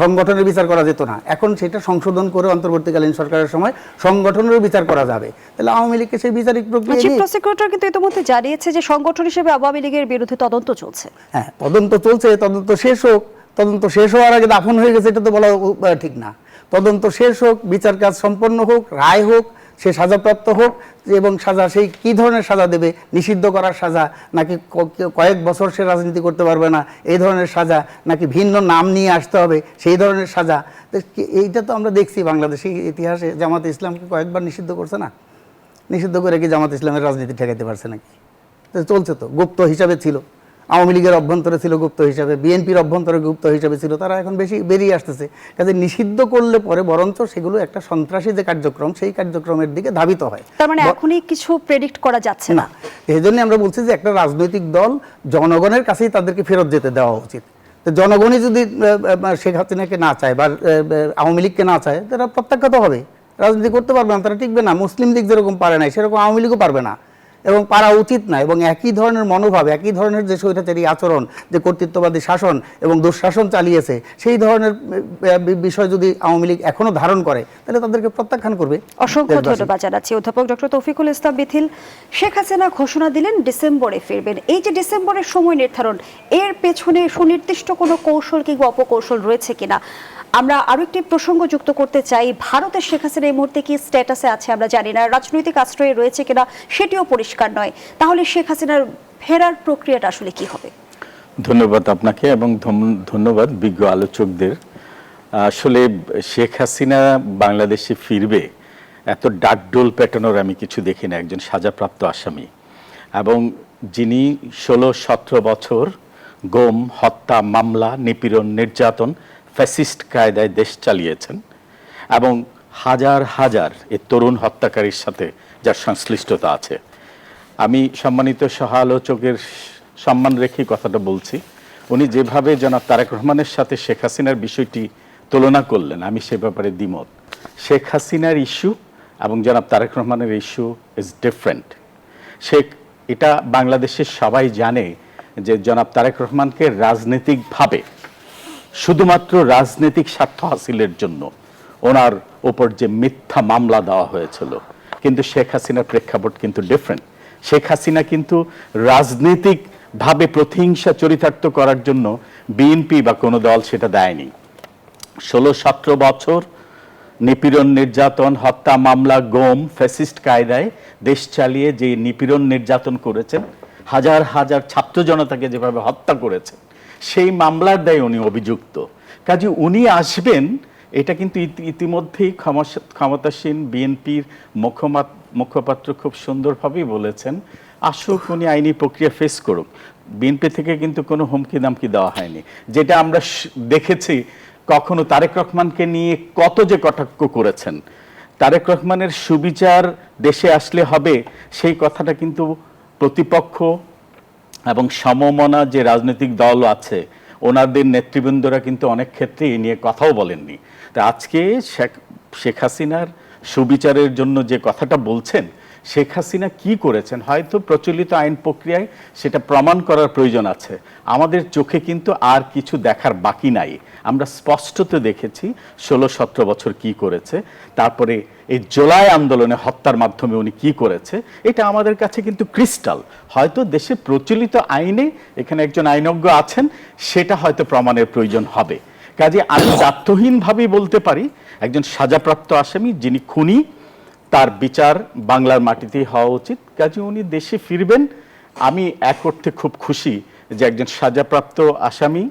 সংগঠনের বিচার করা যেত না, এখন সেটা সংশোধন করে অন্তর্বর্তীকালীন সরকারের সময় সংগঠনেরও বিচার করা যাবে। তাহলে আওয়ামী লীগকে সেই বিচারিক প্রক্রিয়া চিফ প্রসিকিউটর কিন্তু ইতিমধ্যে জানিয়েছে যে সংগঠন হিসেবে আওয়ামী লীগের বিরুদ্ধে তদন্ত চলছে। হ্যাঁ, তদন্ত চলছে, তদন্ত শেষ হোক। তদন্ত শেষ হওয়ার আগে দাফন হয়ে গেছে এটা তো বলা ঠিক না। তদন্ত শেষ হোক, বিচার কাজ সম্পন্ন হোক, রায় হোক, সে সাজাপ্রাপ্ত হোক, এবং সাজা সেই কি ধরনের সাজা দেবে, নিষিদ্ধ করার সাজা নাকি কয়েক বছর সে রাজনীতি করতে পারবে না এই ধরনের সাজা, নাকি ভিন্ন নাম নিয়ে আসতে হবে সেই ধরনের সাজা। এইটা তো আমরা দেখছি বাংলাদেশি ইতিহাসে, জামাত ইসলামকে কয়েকবার নিষিদ্ধ করছে না? নিষিদ্ধ করে কি জামাত ইসলামের রাজনীতি ঠেকাতে পারছে নাকি? চলছে তো, গুপ্ত হিসাবে ছিল, আওয়ামী লীগের অভ্যন্তরে ছিল গুপ্ত হিসাবে, বিএনপির অভ্যন্তরে গুপ্ত হিসাবে ছিল, তারা এখন বেশি বেরিয়ে আসতেছে। কাজে নিষিদ্ধ করলে পরে বরঞ্চ সেগুলো একটা সন্ত্রাসী যে কার্যক্রম, সেই কার্যক্রমের দিকে ধাবিত হয়। তার মানে এখনই কিছু প্রেডিক্ট করা যাচ্ছে না। এই জন্য আমরা বলছি যে একটা রাজনৈতিক দল জনগণের কাছেই তাদেরকে ফেরত যেতে দেওয়া উচিত। তো জনগণই যদি শেখ হাসিনাকে না চায় বা আওয়ামী লীগকে না চায়, তারা প্রত্যাখ্যাত হবে, রাজনীতি করতে পারবে না, তারা টিকবে না। মুসলিম লীগ যেরকম পারে না, সেরকম আওয়ামী লীগও পারবে না এবং পারা উচিত না। এবং একই ধরনের মনোভাব, একই ধরনের যে স্বৈরাচারী আচরণ, যে কর্তৃত্ববাদী শাসন এবং দুঃশাসন চালিয়েছে, সেই ধরনের বিষয় যদি আওয়ামী লীগ এখনো ধারণ করে, তাহলে তাদেরকে প্রত্যাখ্যান করবে। অসংখ্য ধন্যবাদ জানাচ্ছি অধ্যাপক ডক্টর তৌফিকুল ইসলাম মিথিল। শেখ হাসিনা ঘোষণা দিলেন ডিসেম্বরে ফিরবেন। এই যে ডিসেম্বরের সময় নির্ধারণ, এর পেছনে সুনির্দিষ্ট কোনো কৌশল কিংবা অপকৌশল রয়েছে কিনা? আমরা আরো একটি প্রসঙ্গ যুক্ত করতে চাই। ভারতের শেখ হাসিনা এই মুহূর্তে কি স্ট্যাটাসে আছে আমরা জানি না, রাজনৈতিক আশ্রয়ে রয়েছে কিনা সেটিও পরিষ্কার নয়। তাহলে শেখ হাসিনার ফেরার প্রক্রিয়াটা আসলে কি হবে? ধন্যবাদ আপনাকে এবং ধন্যবাদ বিজ্ঞ আলোচকদের। আসলে শেখ হাসিনা বাংলাদেশে ফিরবে এত ডাকডোল পেটানোর আমি কিছু দেখি না। একজন সাজাপ্রাপ্ত আসামি এবং যিনি 16-17 বছর গুম, হত্যা, মামলা, নিপীড়ন, নির্যাতন, ফ্যাসিস্ট কায়দায় দেশ চালিয়েছেন এবং হাজার হাজার এই তরুণ হত্যাকারীর সাথে যার সংশ্লিষ্টতা আছে। আমি সম্মানিত সহ আলোচকের সম্মান রেখে কথাটা বলছি। উনি যেভাবে জনাব তারেক রহমানের সাথে শেখ হাসিনার বিষয়টি তুলনা করলেন, আমি সে ব্যাপারে দ্বিমত। শেখ হাসিনার ইস্যু এবং জনাব তারেক রহমানের ইস্যু ইজ ডিফারেন্ট। এটা বাংলাদেশের সবাই জানে যে জনাব তারেক রহমানকে রাজনৈতিকভাবে, শুধুমাত্র রাজনৈতিক স্বার্থ হাসিলের জন্য ওনার ওপর যে মিথ্যা মামলা দেওয়া হয়েছিল, কিন্তু শেখ হাসিনার প্রেক্ষাপট কিন্তু ডিফারেন্ট। শেখ হাসিনা কিন্তু রাজনৈতিকভাবে প্রতিহিংসা চরিতার্থ করার জন্য বিএনপি বা কোনো দল সেটা দেয়নি। 16-17 বছর নিপীড়ন, নির্যাতন, হত্যা, মামলা, গুম, ফ্যাসিস্ট কায়দায় দেশ চালিয়ে যে নিপীড়ন নির্যাতন করেছেন, হাজার হাজার ছাত্র জনতাকে যেভাবে হত্যা করেছেন, সেই মামলার দায়ে উনি অভিযুক্ত। কাজে উনি আসবেন, এটা কিন্তু ইতিমধ্যেই ক্ষমতাসীন বিএনপির মুখপাত্র খুব সুন্দরভাবেই বলেছেন, আসুক, উনি আইনি প্রক্রিয়া ফেস করুক। বিএনপি থেকে কিন্তু কোনো হুমকি দামকি দেওয়া হয়নি, যেটা আমরা দেখেছি। কখনো তারেক রহমানকে নিয়ে কত যে কটাক্ষ করেছেন, তারেক রহমানের সুবিচার দেশে আসলে হবে, সেই কথাটা কিন্তু প্রতিপক্ষ এবং সমমনা যে রাজনৈতিক দল আছে ওনাদের নেতৃবৃন্দরা কিন্তু অনেক ক্ষেত্রে এই নিয়ে কথাও বলেননি। তা আজকে শেখ হাসিনার সুবিচারের জন্য যে কথাটা বলছেন, শেখ হাসিনা কি করেছেন হয়তো প্রচলিত আইন প্রক্রিয়ায় সেটা প্রমাণ করার প্রয়োজন আছে। আমাদের চোখে কিন্তু আর কিছু দেখার বাকি নাই। আমরা স্পষ্টত দেখেছি 16-17 বছর কি করেছে, তারপরে এই জুলাই আন্দোলনে হত্যার মাধ্যমে উনি কি করেছে, এটা আমাদের কাছে কিন্তু ক্রিস্টাল। হয়তো দেশে প্রচলিত আইনে এখানে একজন আইনজ্ঞ আছেন, সেটা হয়তো প্রমাণের প্রয়োজন হবে। কাজে আমি দ্ব্যর্থহীনভাবেই বলতে পারি, একজন সাজাপ্রাপ্ত আসামি যিনি খুনি, তার বিচার বাংলার মাটিতেই হওয়া উচিত। কাজে উনি দেশে ফিরবেন। আমি এক অর্থে খুব খুশি যে একজন সাজাপ্রাপ্ত আসামি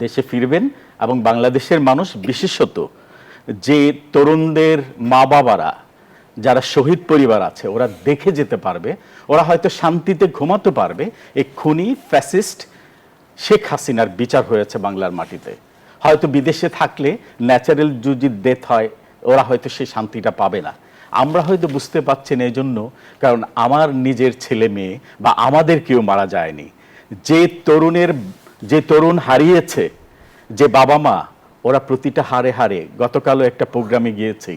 দেশে ফিরবেন এবং বাংলাদেশের মানুষ, বিশেষত যে তরুণদের মা বাবারা যারা শহীদ পরিবার আছে, ওরা দেখে যেতে পারবে, ওরা হয়তো শান্তিতে ঘুমাতে পারবে এই খুনি ফ্যাসিস্ট শেখ হাসিনার বিচার হয়েছে বাংলার মাটিতে। হয়তো বিদেশে থাকলে ন্যাচারাল যদি ডেথ হয়, ওরা হয়তো সেই শান্তিটা পাবে না। আমরা হয়তো বুঝতে পারছি না, এই জন্য কারণ আমার নিজের ছেলে মেয়ে বা আমাদের কেউ মারা যায়নি। যে তরুণ হারিয়েছে, যে বাবা মা, ওরা প্রতিটা হারে হারে, গতকালও একটা প্রোগ্রামে গিয়েছি,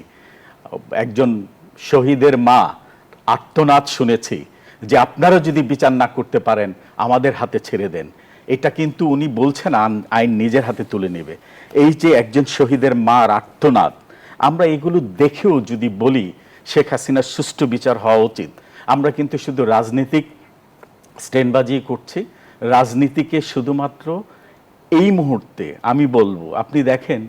একজন শহীদের মা আর্তনাদ শুনেছি যে আপনারা যদি বিচার না করতে পারেন আমাদের হাতে ছেড়ে দেন। এটা কিন্তু উনি বলছেন আইন নিজের হাতে তুলে নেবে। এই যে একজন শহীদের মার আর্তনাদ, আমরা এগুলো দেখেও যদি বলি শেখ হাসিনার সুষ্ঠু বিচার হওয়া উচিত, আমরা কিন্তু শুধু রাজনৈতিক স্ট্যান্ডবাজি করছি। রাজনীতিকে শুধুমাত্র এই মুহূর্তে আমি বলবো, আপনি দেখেন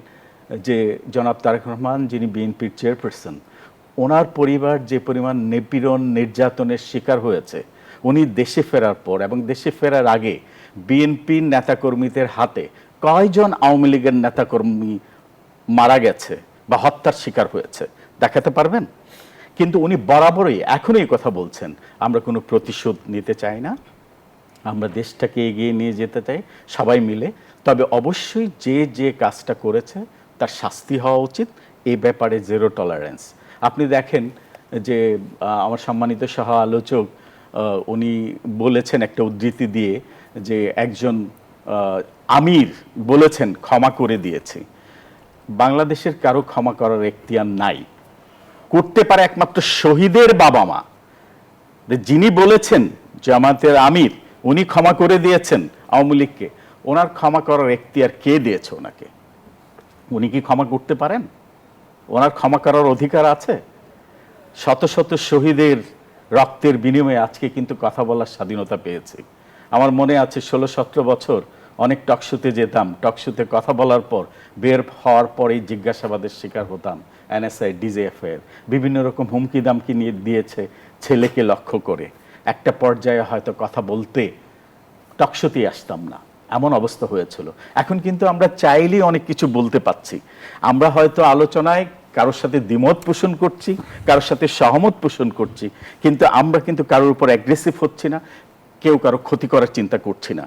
যে জনাব তারেক রহমান, যিনি বিএনপির চেয়ারপারসন, ওনার পরিবার যে পরিমাণ নিপীড়ন নির্যাতনের শিকার হয়েছে, উনি দেশে ফেরার পর এবং দেশে ফেরার আগে বিএনপির নেতাকর্মীদের হাতে কয়জন আওয়ামী লীগের নেতাকর্মী মারা গেছে বা হত্যার শিকার হয়েছে দেখাতে পারবেন? কিন্তু উনি বরাবরই এখনই এই কথা বলছেন, আমরা কোনো প্রতিশোধ নিতে চাই না, আমরা দেশটাকে এগিয়ে নিয়ে যেতে চাই সবাই মিলে। তবে অবশ্যই যে কাজটা করেছে তার শাস্তি হওয়া উচিত, এই ব্যাপারে জিরো টলারেন্স। আপনি দেখেন যে আমার সম্মানিত সহ আলোচক উনি বলেছেন একটা উদ্ধৃতি দিয়ে যে একজন আমির বলেছেন ক্ষমা করে দিয়েছি। বাংলাদেশের কারো ক্ষমা করার এখতিয়ার নাই, করতে পারে একমাত্র শহীদের বাবা মা। যিনি বলেছেন জামাতের আমির, উনি ক্ষমা করে দিয়েছেন আওয়ামী লীগকে, ওনার ক্ষমা করার এখতিয়ার কে দিয়েছে ওনাকে? উনি কি ক্ষমা করতে পারেন? ওনার ক্ষমা করার অধিকার আছে? শত শত শহীদের রক্তের বিনিময়ে আজকে কিন্তু কথা বলার স্বাধীনতা পেয়েছি। আমার মনে আছে 16-17 বছর অনেক টকশোতে যেতাম, টকশোতে কথা বলার পর বের হওয়ার পরেই জিজ্ঞাসাবাদের শিকার হতাম। এনএসআই, ডিজিএফআই বিভিন্ন রকম হুমকি দামকি নিয়ে দিয়েছে ছেলেকে লক্ষ্য করে। একটা পর্যায়ে হয়তো কথা বলতে টকশোতেই আসতাম না, এমন অবস্থা হয়েছিল। এখন কিন্তু আমরা চাইলেই অনেক কিছু বলতে পাচ্ছি। আমরা হয়তো আলোচনায় কারোর সাথে দ্বিমত পোষণ করছি, কারোর সাথে সহমত পোষণ করছি, কিন্তু আমরা কিন্তু কারোর উপর অ্যাগ্রেসিভ হচ্ছি না, কেউ কারো ক্ষতি করার চিন্তা করছি না।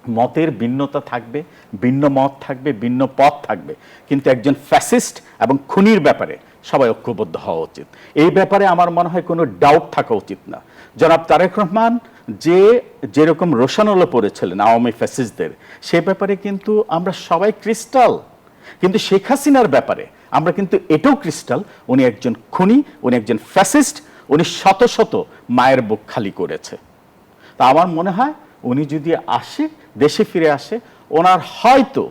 মতের ভিন্নতা থাকবে, ভিন্ন মত থাকবে, ভিন্ন পথ থাকবে, কিন্তু একজন ফ্যাসিস্ট এবং খুনির ব্যাপারে সবাই ঐক্যবদ্ধ হওয়া উচিত। এই ব্যাপারে আমার মনে হয় কোনো ডাউট থাকা উচিত না। জনাব তারেক রহমান যেরকম রোশানলে পড়েছিলেন আওয়ামী ফ্যাসিস্টদের, সে ব্যাপারে কিন্তু আমরা সবাই ক্রিস্টাল। কিন্তু শেখ হাসিনার ব্যাপারে আমরা কিন্তু এটাও ক্রিস্টাল, উনি একজন খুনি, উনি একজন ফ্যাসিস্ট, উনি শত শত মায়ের বুক খালি করেছে। তা আমার মনে হয় উনি যদি আসে, দেশে ফিরে আসে, ওনার হয়তো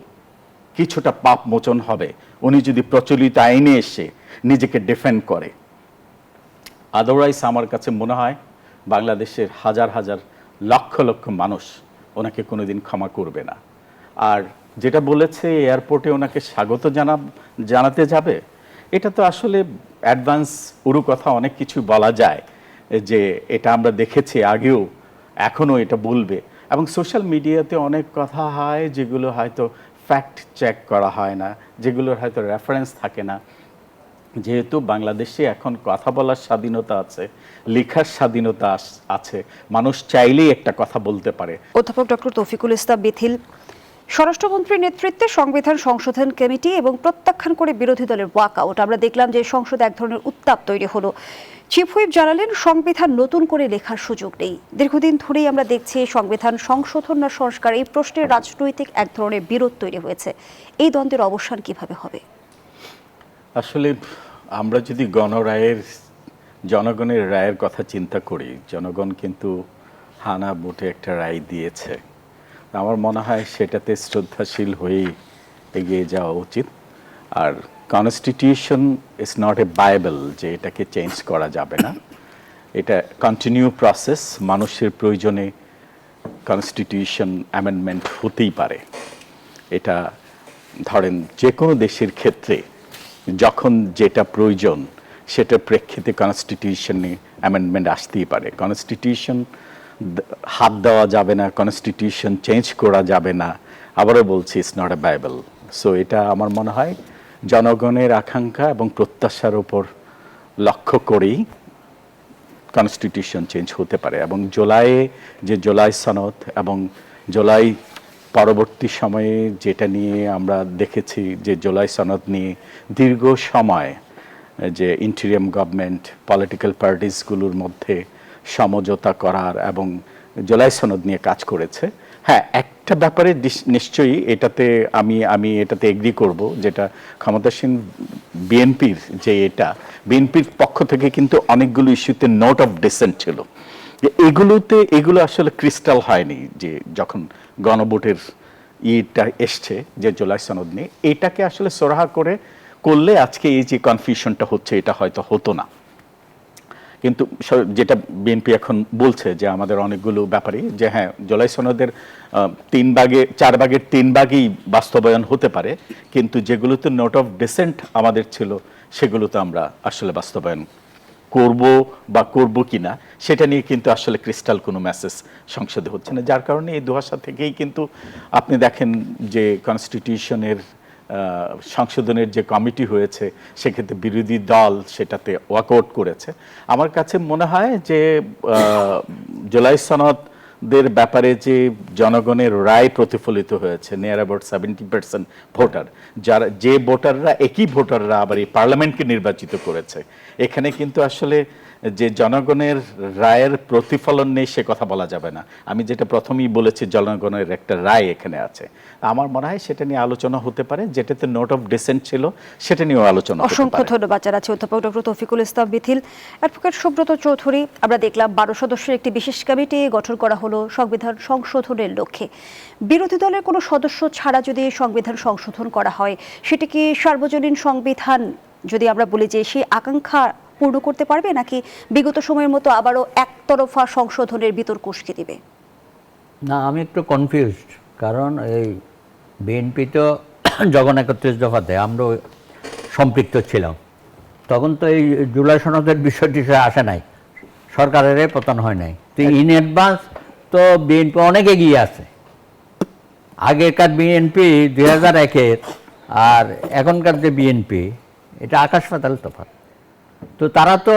কিছুটা পাপ মোচন হবে, উনি যদি প্রচলিত আইনে এসে নিজেকে ডিফেন্ড করে। আদারওয়াইজ আমার কাছে মনে হয় বাংলাদেশের হাজার হাজার লক্ষ লক্ষ মানুষ ওনাকে কোনোদিন ক্ষমা করবে না। আর যেটা বলেছে এয়ারপোর্টে ওনাকে স্বাগত জানাতে যাবে, এটা তো আসলে অ্যাডভান্স উড়ু কথা, অনেক কিছু বলা যায় যে এটা আমরা দেখেছি আগেও, এখনও এটা বলবে। এবং সোশ্যাল মিডিয়াতে অনেক কথা হয় যেগুলো হয়তো ফ্যাক্ট চেক করা হয় না, যেগুলোর হয়তো রেফারেন্স থাকে না। যেহেতু বাংলাদেশে এখন কথা বলার স্বাধীনতা আছে, লেখার স্বাধীনতা আছে, মানুষ চাইলেই একটা কথা বলতে পারে। অধ্যাপক ডক্টর তৌফিকুল ইসলাম মিথিল, স্বরাষ্ট্রমন্ত্রীর নেতৃত্বে সংবিধান সংশোধন কমিটি এবং প্রত্যাখ্যান করে বিরোধী দলের ওয়াকআউট, আমরা দেখলাম যে সংসদে এক ধরনের উত্তাপ তৈরি হলো। চিফ হুইপ জানালেন সংবিধান নতুন করে লেখার সুযোগ নেই। দীর্ঘদিন ধরেই আমরা দেখছি সংবিধান সংশোধন না সংস্কার, এই প্রশ্নের রাজনৈতিক এক ধরনের বিরোধ তৈরি হয়েছে। এই দ্বন্দ্বের অবসান কিভাবে হবে? আসলে আমরা যদি জনগণের রায়ের কথা চিন্তা করি, জনগণ কিন্তু হানা ভোটে একটা রায় দিয়েছে। আমার মনে হয় সেটাতে শ্রদ্ধাশীল হয়েই এগিয়ে যাওয়া উচিত। আর constitution is not a Bible যে এটাকে চেঞ্জ করা যাবে না, এটা কন্টিনিউ প্রসেস। মানুষের প্রয়োজনে কনস্টিটিউশন অ্যামেন্ডমেন্ট হতেই পারে। এটা ধরেন যে কোনো দেশের ক্ষেত্রে যখন যেটা প্রয়োজন সেটার প্রেক্ষিতে কনস্টিটিউশনে অ্যামেন্ডমেন্ট আসতেই পারে। কনস্টিটিউশন হাত দেওয়া যাবে না, কনস্টিটিউশন চেঞ্জ করা যাবে না, আবারও বলছি it's not a Bible. So এটা আমার মনে হয় জনগণের আকাঙ্ক্ষা এবং প্রত্যাশার উপর লক্ষ্য করেই কনস্টিটিউশন চেঞ্জ হতে পারে। এবং জুলাইয়ে যে জুলাই সনদ এবং জুলাই পরবর্তী সময়ে যেটা নিয়ে আমরা দেখেছি যে জুলাই সনদ নিয়ে দীর্ঘ সময় যে ইন্টিরিয়াম গভর্নমেন্ট পলিটিক্যাল পার্টিসগুলোর মধ্যে সমঝোতা করার এবং জুলাই সনদ নিয়ে কাজ করেছে। হ্যাঁ, একটা ব্যাপারে নিশ্চয়ই এটাতে আমি এটাতে এগ্রি করব, যেটা ক্ষমতাসীন বিএনপির যে বিএনপির পক্ষ থেকে কিন্তু অনেকগুলো ইস্যুতে নোট অফ ডিসেন্ট ছিল, যে এগুলো আসলে ক্রিস্টাল হয়নি। যে যখন গণভোটের ইটা এসছে যে জুলাই সনদ নিয়ে, এটাকে আসলে সোরাহা করলে আজকে এই যে কনফিউশনটা হচ্ছে এটা হয়তো হতো না। কিন্তু যেটা বিএনপি এখন বলছে যে আমাদের অনেকগুলো ব্যাপারই যে হ্যাঁ জুলাই সনদের 4 ভাগের 3 ভাগই বাস্তবায়ন হতে পারে, কিন্তু যেগুলোতে নোট অফ ডিসেন্ট আমাদের ছিল সেগুলোতে আমরা আসলে বাস্তবায়ন করব কিনা সেটা নিয়ে কিন্তু আসলে ক্রিস্টাল কোনো মেসেজ সংসদে হচ্ছে না। যার কারণে এই দুহাসা থেকেই কিন্তু আপনি দেখেন যে কনস্টিটিউশনের সংশোধনের যে কমিটি হয়েছে সেক্ষেত্রে বিরোধী দল সেটাতে ওয়াকআউট করেছে। আমার কাছে মনে হয় যে জুলাই সনদের ব্যাপারে যে জনগণের রায় প্রতিফলিত হয়েছে, নিয়ার অ্যাবাউট 70% ভোটার, যে ভোটাররা একই ভোটাররা আবার এই পার্লামেন্টকে নির্বাচিত করেছে, এখানে কিন্তু আসলে যে জনগণের রায়ের প্রতিফলন নেই সে কথা বলা যাবে না। আমি যেটা প্রথমেই বলেছি জনগণের একটা রায় এখানে আছে, আমার মনে হয় সেটা নিয়ে আলোচনা হতে পারে। যেটাতে নোট অফ ডিসেন্ট ছিল সেটা নিয়েও আলোচনা হতে পারে। অসংখ্য ধন্যবাদ জানাচ্ছি অধ্যাপক ডক্টর তৌফিকুল ইসলাম মিথিল। অ্যাডভোকেট সুব্রত চৌধুরী, আমরা দেখলাম 12 সদস্যের একটি বিশেষ কমিটি গঠন করা হলো সংবিধান সংশোধনের লক্ষ্যে। বিরোধী দলের কোনো সদস্য ছাড়া যদি সংবিধান সংশোধন করা হয়, সেটি কি সার্বজনীন সংবিধান যদি আমরা বলি যে সেই আকাঙ্ক্ষা পূর্ণ করতে পারবে, নাকি বিগত সময়ের মতো আবারও একতরফা সংশোধনের বিতর্ক উস্কে দিবে? না, আমি একটু কনফিউজড, কারণ এই বিএনপি তো যখন 31 দফাতে আমরা সম্পৃক্ত ছিলাম, তখন তো এই জুলাই সনদের বিষয়টি আসে নাই, সরকারের পতন হয় নাই। তো ইন অ্যাডভান্স তো বিএনপি অনেক এগিয়ে আছে। আগেকার বিএনপি 2001-এর আর এখনকার যে বিএনপি, এটা আকাশ পাতাল তফাৎ। তো তারা তো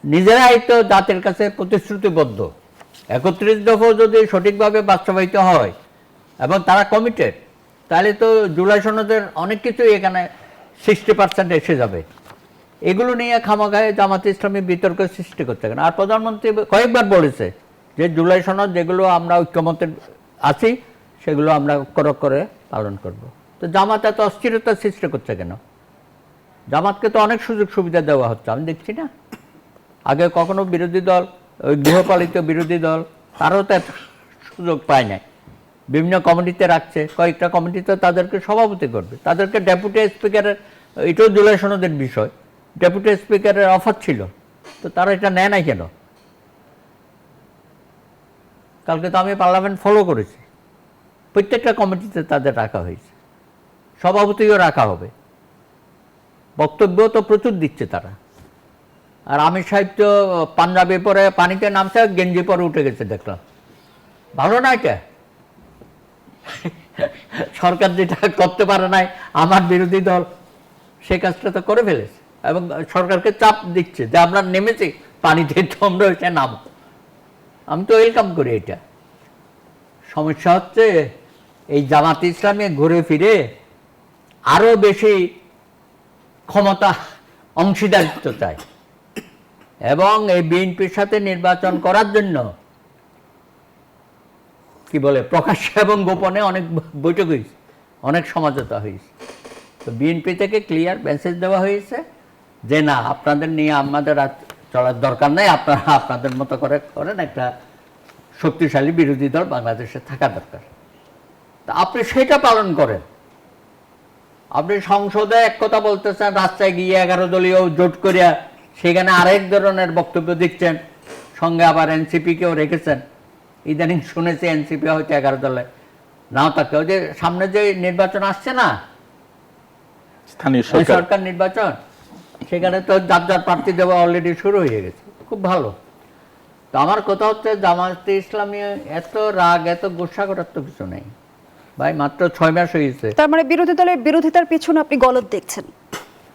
নিজেরাই তো জাতির কাছে প্রতিশ্রুতিবদ্ধ। 31 দফা যদি সঠিকভাবে বাস্তবায়িত হয় এবং তারা কমিটেড, তাহলে তো জুলাই সনদের অনেক কিছুই এখানে 60% এসে যাবে। এগুলো নিয়ে খামাখায় জামাতে ইসলামী বিতর্ক সৃষ্টি করতে গেলে, আর প্রধানমন্ত্রী কয়েকবার বলেছে যে জুলাই সনদ যেগুলো আমরা ঐক্যমতের আছি সেগুলো আমরা অক্ষর অক্ষরে পালন করব। তো জামাত এত অস্থিরতা সৃষ্টি করছে কেন? জামাতকে তো অনেক সুযোগ সুবিধা দেওয়া হচ্ছে, আমি দেখছি না। আগে কখনো বিরোধী দল, ওই গৃহপালিত বিরোধী দল, তারাও তো এত সুযোগ পায় নাই। বিভিন্ন কমিটিতে রাখছে, কয়েকটা কমিটিতে তাদেরকে সভাপতি করবে, তাদেরকে ডেপুটি স্পিকারের, এটাও জুলাই সনদের বিষয়, ডেপুটি স্পিকারের অফার ছিল, তো তারা এটা নেয় নাই কেন? কালকে তো আমি পার্লামেন্ট ফলো করেছি, প্রত্যেকটা কমিটিতে তাদের রাখা হয়েছে, সভাপতিও রাখা হবে, বক্তব্য তো প্রচুর দিচ্ছে তারা। আর আমির সাহেব তো পাঞ্জাবি পরে পানিতে নামছে, গেঞ্জি পরে উঠে গেছে, দেখলাম। ভালো না এটা? সরকার যেটা করতে পারে নাই, আমার বিরোধী দল সে কাজটা তো করে ফেলেছে এবং সরকারকে চাপ দিচ্ছে যে আমরা নেমেছি পানিতে, তোমরা ওইটা নামো। আমি তো ওয়েলকাম করি এটা। সমস্যা হচ্ছে এই জামাত ইসলামে ঘুরে ফিরে আরো বেশি ক্ষমতা অংশীদারিত্ব চায় এবং এই বিএনপির সাথে নির্বাচন করার জন্য কি বলে প্রকাশ্যে এবং গোপনে অনেক বৈঠক হয়েছে, অনেক সমঝোতা হয়েছে। তো বিএনপি থেকে ক্লিয়ার মেসেজ দেওয়া হয়েছে যে না, আপনাদের নিয়ে আমাদের আর চলার দরকার নাই, আপনারা আপনাদের মতো করে করেন, একটা শক্তিশালী বিরোধী দল বাংলাদেশে থাকা দরকার। তা আপনি সেটা পালন করেন। আপনি সংসদে এক কথা বলতেছেন, রাস্তায় গিয়ে 11 দলীয় জোট করিয়া সেখানে আরেক ধরনের বক্তব্য দিচ্ছেন, সঙ্গে আবার এনসিপিকেও রেখেছেন। ইদানিং শুনেছি এনসিপি হয়তো 11 দলে নাও থাকে। ওই যে সামনে যে নির্বাচন আসছে না, স্থানীয় সরকার সরকার নির্বাচন, সেখানে তো যার যার প্রার্থী দেওয়া অলরেডি শুরু হয়ে গেছে, খুব ভালো। তো আমার কথা হচ্ছে জামায়াতে ইসলামী এত রাগ, এত গোসা করার তো কিছু নেই ভাই, মাত্র 6 মাস হয়েছে। তার মানে বিরোধী দলের বিরোধিতার পিছনে আপনি গলদ দেখছেন?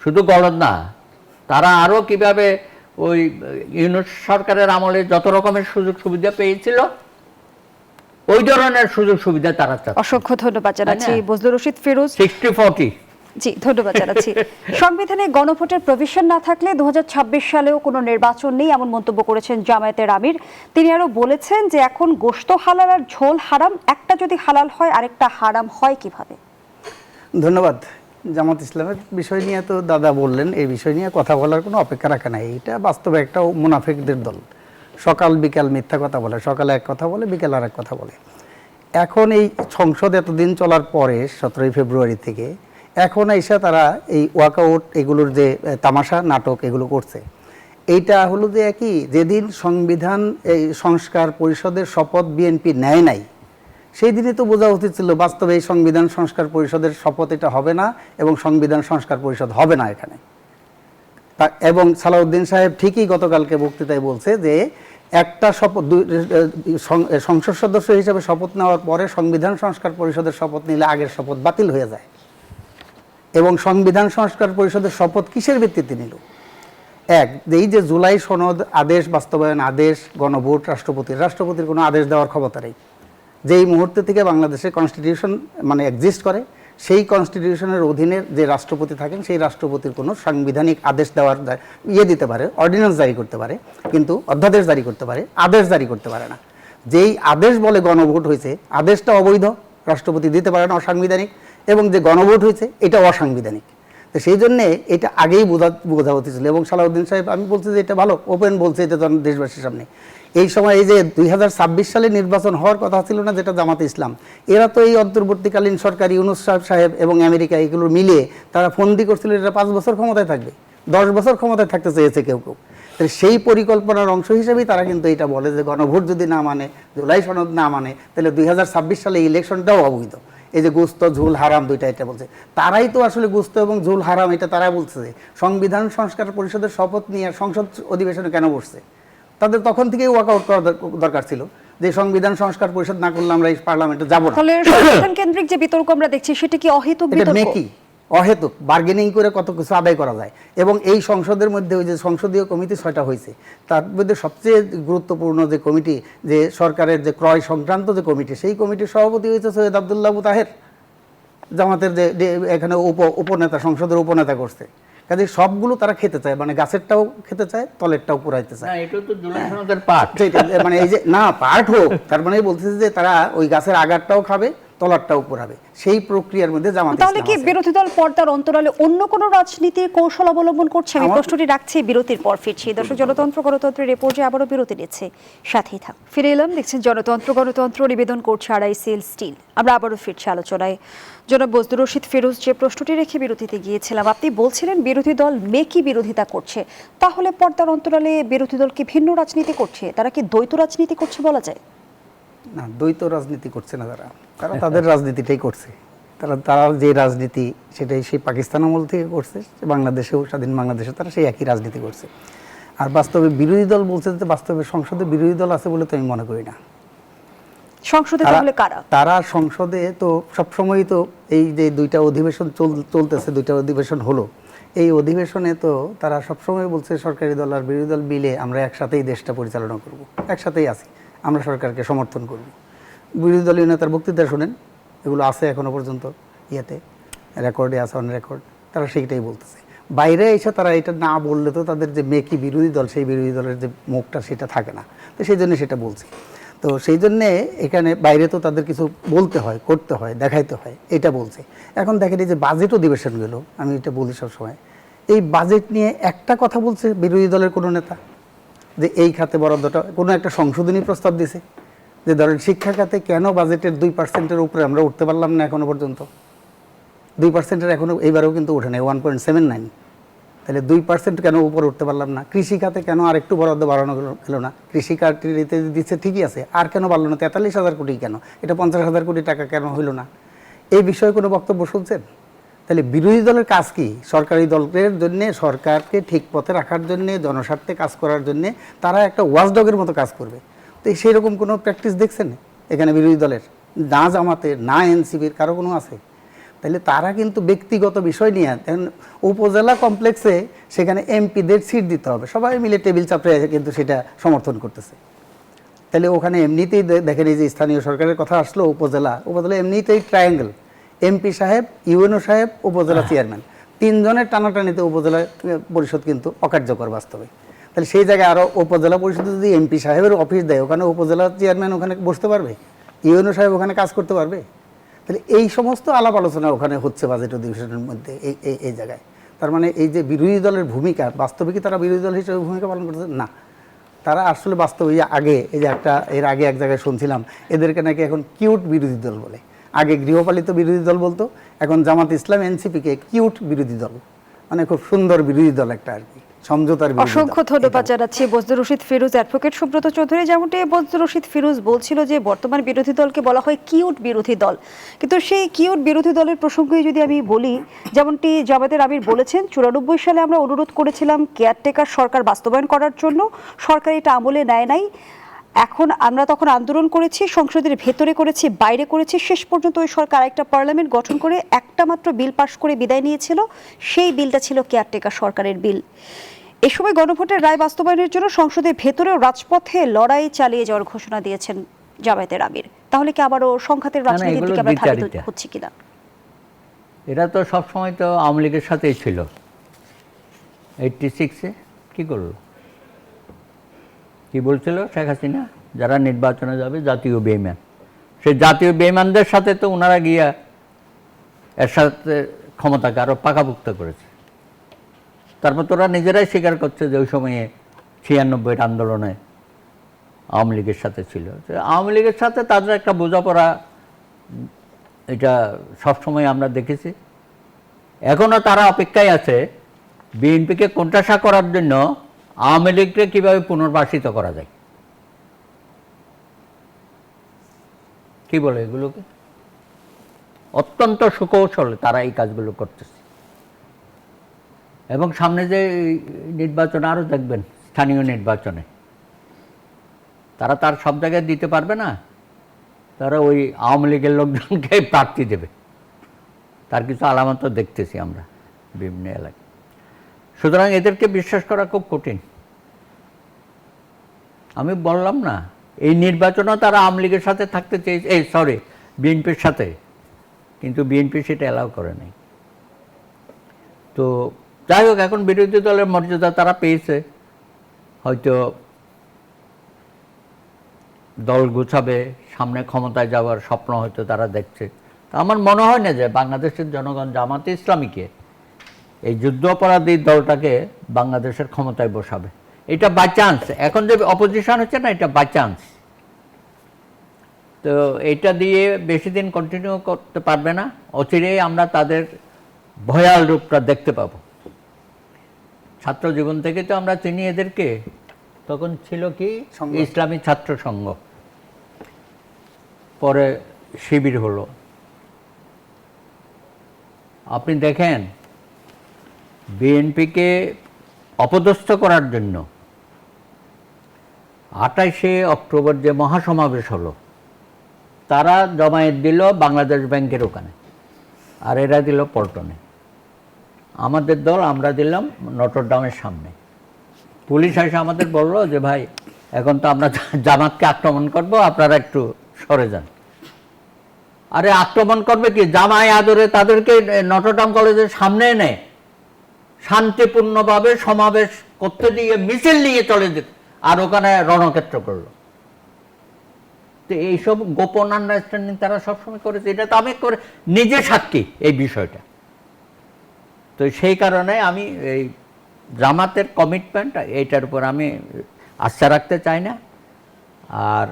শুধু গলদ না, তারা আরো কিভাবে ওই ইউনূস সরকারের আমলে যত রকমের সুযোগ সুবিধা পেয়েছিল ওই ধরনের সুযোগ সুবিধা তারা চাচ্ছে। অসংখ্য ধন্যবাদ জানাচ্ছি বজলুর রশিদ ফিরোজ। 60-40। জি, ধন্যবাদ জানাচ্ছি। সংবিধানে গণভোটের প্রভিশন না থাকলে 2026 সালেও কোনো নির্বাচন নেই, এমন মন্তব্য করেছেন জামায়াতের আমির। তিনি আরো বলেছেন যে এখন গোশত হালাল আর ঝোল হারাম, একটা যদি হালাল হয় আরেকটা হারাম হয় কিভাবে? ধন্যবাদ। জামাত ইসলামের বিষয় নিয়ে তো দাদা বললেন, এই বিষয় নিয়ে কথা বলার কোনো অপেক্ষা রাখা নাই। এটা বাস্তবে একটা মুনাফিকদের দল, সকাল বিকাল মিথ্যা কথা বলে, সকালে এক কথা বলে, বিকাল আর এক কথা বলে। এখন এই সংসদ এতদিন চলার পরে 17 ফেব্রুয়ারি থেকে এখন এসে তারা এই ওয়াকআউট এগুলোর যে তামাশা নাটক এগুলো করছে। এইটা হলো যে কি, যেদিন সংবিধান এই সংস্কার পরিষদের শপথ বিএনপি নেয় নাই, সেই দিনই তো বোঝা উচিত ছিল বাস্তবে এই সংবিধান সংস্কার পরিষদের শপথ এটা হবে না এবং সংবিধান সংস্কার পরিষদ হবে না এখানে। এবং সালাউদ্দিন সাহেব ঠিকই গতকালকে বক্তৃতায় বলছে যে একটা শপথ সংসদ সদস্য হিসেবে শপথ নেওয়ার পরে সংবিধান সংস্কার পরিষদের শপথ নিলে আগের শপথ বাতিল হয়ে যায়। এবং সংবিধান সংস্কার পরিষদের শপথ কিসের ভিত্তিতে নিল? এই যে জুলাই সনদ আদেশ বাস্তবায়ন আদেশ, গণভোট, রাষ্ট্রপতির কোনো আদেশ দেওয়ার ক্ষমতা নেই। যেই মুহূর্তে থেকে বাংলাদেশের কনস্টিটিউশন মানে এক্সিস্ট করে, সেই কনস্টিটিউশনের অধীনে যে রাষ্ট্রপতি থাকেন সেই রাষ্ট্রপতির কোনো সাংবিধানিক আদেশ দেওয়ার দিতে পারে, অর্ডিন্যান্স জারি করতে পারে, কিন্তু অধ্যাদেশ জারি করতে পারে, আদেশ জারি করতে পারে না। যেই আদেশ বলে গণভোট হয়েছে, আদেশটা অবৈধ, রাষ্ট্রপতি দিতে পারে না, অসাংবিধানিক, এবং যে গণভোট হয়েছে এটা অসাংবিধানিক। তো সেই জন্যে এটা আগেই বোঝা উচিত ছিল। এবং সালাউদ্দিন সাহেব আমি বলছি যে এটা ভালো ওপেন বলছে, এটা দেশবাসীর সামনে। এই সময় এই যে 2026 সালে নির্বাচন হওয়ার কথা ছিল না, যেটা জামাতে ইসলাম, এরা তো এই অন্তর্বর্তীকালীন সরকার ইউনূস সাহেব এবং আমেরিকা এগুলো মিলিয়ে তারা ফন্দি করছিল এটা 5 বছর ক্ষমতায় থাকবে, 10 বছর ক্ষমতায় থাকতে চেয়েছে কেউ কেউ। তাহলে সেই পরিকল্পনার অংশ হিসেবেই তারা কিন্তু এটা বলে যে গণভোট যদি না মানে, জুলাই সনদ না মানে, তাহলে 2026 সালে ইলেকশনটাও অবৈধ। এই যে গোস্ত ঝোল হারাম দুইটা এটা বলছে, তারাই তো আসলে গোস্ত এবং ঝোল হারাম এটা তারা বলছে। যে সংবিধান সংস্কার পরিষদের শপথ নিয়ে সংসদ অধিবেশনে কেন বসছে? তাদের তখন থেকেই ওয়াকআউট করা দরকার ছিল যে সংবিধান সংস্কার পরিষদ না করলে আমরা এই পার্লামেন্টে যাব না। তাহলে সংবিধান কেন্দ্রিক যে বিতর্ক আমরা দেখছি সেটা কি অহেতুক এটা বিতর্ক? মেকি অহেতুক বার্গেনিং করে কত কিছু আদায় করা যায়। এবং এই সংসদের মধ্যে ওই যে সংসদীয় কমিটি 6টা হয়েছে, তার মধ্যে সবচেয়ে গুরুত্বপূর্ণ যে কমিটি, যে সরকারের যে ক্রয় সংক্রান্ত যে কমিটি, সেই কমিটির সভাপতি হয়েছে সৈয়দ আব্দুল্লাহ আবু তাহের, জামাতের যে এখানে উপনেতা, সংসদের উপনেতা করছে। কাজে সবগুলো তারা খেতে চায়, মানে গাছেরটাও খেতে চায়, তলেরটাও পুরাইতে চায়। এটা তো জুলাই সনদের পার্ট। মানে এই যে না পার্ট হোক, তার মানে বলতেছে যে তারা ওই গাছের আগারটাও খাবে, তলারটাও পুরাবে, সেই প্রক্রিয়ার মধ্যে জামাত ইসলাম তাহলে কি আছে। বিরোধী দল পর্দার অন্তরালে অন্য কোনো রাজনীতির কৌশল অবলম্বন করছে? আমি প্রশ্নটি রাখছি, বিরতির পর ফিরছি। দর্শক, জনতন্ত্র গণতন্ত্রের এই পর্যায়ে আবারও বিরতি নিচ্ছে, সাথেই থাক। ফিরে এলাম, দেখছেন গণতন্ত্র নিবেদন করছে আড়াইসিএল স্টিল। আমরা আবারও ফিরছি আলোচনায়। জনাব বজলুর রশিদ ফিরোজ, যে প্রশ্নটি রেখে বিরতিতে গিয়েছিলাম, আপনি বলছিলেন বিরোধী দল মেকি বিরোধিতা করছে। তাহলে পর্দার অন্তরালে বিরোধী দল কি ভিন্ন রাজনীতি করছে? তারা কি দ্বৈত রাজনীতি করছে বলা যায়? না, দ্বৈত রাজনীতি করছে না তারা, তারা তাদের রাজনীতিটাই করছে। তারা যে রাজনীতি সেটাই সেই পাকিস্তান আমল থেকে করছে, বাংলাদেশেও স্বাধীন বাংলাদেশে তারা সেই একই রাজনীতি করছে। আর বাস্তবে বিরোধী দল বলছে যে বাস্তবে সংসদে বিরোধী দল আছে বলে তো আমি মনে করি না। সংসদে তাহলে কারা? তারা সংসদে তো সবসময়ই তো এই যে 2টা অধিবেশন চলতেছে, 2টা অধিবেশন হলো, এই অধিবেশনে তো তারা সবসময় বলছে সরকারি দল আর বিরোধী দল মিলে আমরা একসাথেই দেশটা পরিচালনা করব, একসাথেই আছি, আমরা সরকারকে সমর্থন করব। বিরোধী দলীয় নেতার বক্তৃতা শোনেন, এগুলো আছে এখনো পর্যন্ত ইয়েতে রেকর্ডে আছে, অন রেকর্ড, তারা সেইটাই বলতেছে। বাইরে এসে তারা এটা না বললে তো তাদের যে মেকি বিরোধী দল, সেই বিরোধী দলের যে মুখটা সেটা থাকে না, তো সেই জন্য সেটা বলছে। তো সেই জন্যে এখানে বাইরে তো তাদের কিছু বলতে হয়, করতে হয়, দেখাইতে হয়, এটা বলছে। এখন দেখেন এই যে বাজেট অধিবেশনগুলো, আমি এটা বলি সবসময়, এই বাজেট নিয়ে একটা কথা বলছে বিরোধী দলের কোনো নেতা যে এই খাতে বরাদ্দটা, কোনো একটা সংশোধনী প্রস্তাব দিছে যে ধরেন শিক্ষা খাতে কেন বাজেটের 2% উপরে আমরা উঠতে পারলাম না এখনো পর্যন্ত? 2% এখনো এইবারেও কিন্তু উঠে নাই, 1.79। তাহলে 2% কেন উপরে উঠতে পারলাম না? কৃষি খাতে কেন আর একটু বরাদ্দ বাড়ানো গেল না? কৃষি কার্ডটিতে দিচ্ছে ঠিকই আছে, আর কেন বাড়লো না? 43,000 কোটি কেন? এটা 50,000 কোটি টাকা কেন হইল না? এই বিষয়ে কোনো বক্তব্য শুনছেন? তাহলে বিরোধী দলের কাজ কি? সরকারি দলের জন্য, সরকারকে ঠিক পথে রাখার জন্য, জনস্বার্থে কাজ করার জন্য তারা একটা ওয়াচডগের মতো কাজ করবে। তো সেই রকম কোনো প্র্যাকটিস দেখছেন এখানে বিরোধী দলের? না জামাতের, না এনসিপির, কারো কোনো আছে? তাহলে তারা কিন্তু ব্যক্তিগত বিষয় নিয়ে, উপজেলা কমপ্লেক্সে সেখানে এমপিদের সিট দিতে হবে, সবাই মিলে টেবিল চাপড়ে কিন্তু সেটা সমর্থন করতেছে। তাহলে ওখানে এমনিতেই দেখেন, এই যে স্থানীয় সরকারের কথা আসলো, উপজেলা এমনিতেই ট্রায়াঙ্গেল, এমপি সাহেব, ইউএনও সাহেব, উপজেলা চেয়ারম্যান, তিনজনের টানাটানিতে উপজেলা পরিষদ কিন্তু অকার্যকর বাস্তবে। তাহলে সেই জায়গায় আরও উপজেলা পরিষদে যদি এমপি সাহেবের অফিস দেয়, ওখানে উপজেলা চেয়ারম্যান ওখানে বসতে পারবে, ইউএনও সাহেব ওখানে কাজ করতে পারবে? তাহলে এই সমস্ত আলাপ আলোচনা ওখানে হচ্ছে বাজেট অধিবেশনের মধ্যে, এই জায়গায়। তার মানে এই যে বিরোধী দলের ভূমিকা, বাস্তবে কি তারা বিরোধী দল হিসেবে ভূমিকা পালন করছে? না, তারা আসলে বাস্তবে আগে, এই যে এর আগে এক জায়গায় শুনছিলাম এদেরকে নাকি এখন কিউট বিরোধী দল বলে। আগে গৃহপালিত বিরোধী দল বলতো, এখন জামাত ইসলাম এনসিপিকে কিউট বিরোধী দল, মানে খুব সুন্দর বিরোধী দল একটা আর কি, সমঝোতার বিরোধী দল। অসংখ্য ধন্যবাদ জানাচ্ছি বজলুর রশিদ ফিরোজ। অ্যাডভোকেট সুব্রত চৌধুরী, যেমনটি বজলুর রশিদ ফিরোজ বলছিল যে বর্তমান বিরোধী দলকে বলা হয় কিউট বিরোধী দল, কিন্তু সেই কিউট বিরোধী দলের প্রসঙ্গে যদি আমি বলি, যেমনটি জামাতের আমির বলেছেন, 94 সালে আমরা অনুরোধ করেছিলাম কেয়ারটেকার সরকার বাস্তবায়ন করার জন্য, সরকার এটা আমলে নেয় নাই। এখন আমরা তখন আন্দোলন করেছি, সংসদের ভেতরে করেছি, বাইরে করেছি, শেষ পর্যন্ত ওই সরকার একটা পার্লামেন্ট গঠন করে একটা মাত্র বিল পাশ করে বিদায় নিয়েছিল। সেই বিলটা ছিল কেয়ারটেকার সরকারের বিল। এ সময় গণভোটের রায় বাস্তবায়নের জন্য সংসদের ভেতরেও রাজপথে লড়াই চালিয়ে যাওয়ার ঘোষণা দিয়েছেন জামায়াতের আমির। তাহলে কি আবারও সংঘাতের রাজনীতির দিকে আমরা ধাবিত হচ্ছি কিনা? এরা তো সবসময় তো আওয়ামী লীগের সাথেই ছিল। 86-এ কী করলো? কি বলছিল শেখ হাসিনা? যারা নির্বাচনে যাবে জাতীয় বেঈমান। সেই জাতীয় বেঈমানদের সাথে তো ওনারা গিয়া এর সাথে ক্ষমতাকে আরও পাকাপোক্ত করেছে। তারপর তোরা নিজেরাই স্বীকার করছে যে ওই সময়ে 96-এর আন্দোলনে আওয়ামী লীগের সাথে ছিল। আওয়ামী লীগের সাথে তাদের একটা বোঝাপড়া, এটা সবসময় আমরা দেখেছি। এখনও তারা অপেক্ষায় আছে বিএনপিকে কোণঠাসা করার জন্য আওয়ামী লীগকে কীভাবে পুনর্বাসিত করা যায়। কি বলে এগুলোকে? অত্যন্ত সুকৌশলে তারা এই কাজগুলো করতেছে। এবং সামনে যে নির্বাচন আরও দেখবেন, স্থানীয় নির্বাচনে তারা তার সব জায়গায় দিতে পারবে না, তারা ওই আওয়ামী লীগের লোকজনকে প্রার্থী দেবে। তার কিছু আলামত দেখতেছি আমরা বিভিন্ন এলাকায়। সুতরাং এদেরকে বিশ্বাস করা খুব কঠিন। আমি বললাম না, এই নির্বাচনেও তারা আওয়ামী লীগের সাথে থাকতে চেয়েছে, বিএনপির সাথে, কিন্তু বিএনপি সেটা অ্যালাউ করে নাই। তো যাই হোক, এখন বিরোধী দলের মর্যাদা তারা পেয়েছে, হয়তো দল গুছাবে, সামনে ক্ষমতায় যাওয়ার স্বপ্ন হয়তো তারা দেখছে। আমার মনে হয় না যে বাংলাদেশের জনগণ জামাতে ইসলামীকে, এই যুদ্ধ অপরাধী দলটাকে বাংলাদেশের ক্ষমতায় বসাবে। এটা বাই চান্স, এখন যে অপোজিশন হচ্ছে না, এটা বাই চান্স। তো এটা দিয়ে বেশি দিন কন্টিনিউ করতে পারবে না। অচিরেই আমরা তাদের ভয়াল রূপটা দেখতে পাব। ছাত্র জীবন থেকে তো আমরা চিনি এদেরকে। তখন ছিল কি ইসলামী ছাত্র সংঘ, পরে শিবির হলো। আপনি দেখেন, বিএনপিকে অপদস্থ করার জন্য 28শে অক্টোবর যে মহাসমাবেশ হলো, তারা জমায়েত দিল বাংলাদেশ ব্যাংকের ওখানে, আর এরা দিল পল্টনে। আমাদের দল আমরা দিলাম নটরডামের সামনে। পুলিশ এসে আমাদের বলল যে ভাই, এখন তো আমরা জামাতকে আক্রমণ করব, আপনারা একটু সরে যান। আরে আক্রমণ করবে কি? জামায় আদরে তাদেরকে নটরডাম কলেজের সামনে এনে শান্তিপূর্ণভাবে সমাবেশ করতে দিয়ে মিছিল নিয়ে চলে যেত, আর ওখানে রণক্ষেত্র করলো। তো এইসব গোপন আন্ডারস্ট্যান্ডিং তারা সবসময় করেছে। এটা তো আমি নিজে সাক্ষী এই বিষয়টা। তো সেই কারণে আমি এই জামাতের কমিটমেন্ট, এইটার উপর আমি আস্থা রাখতে চাই না। আর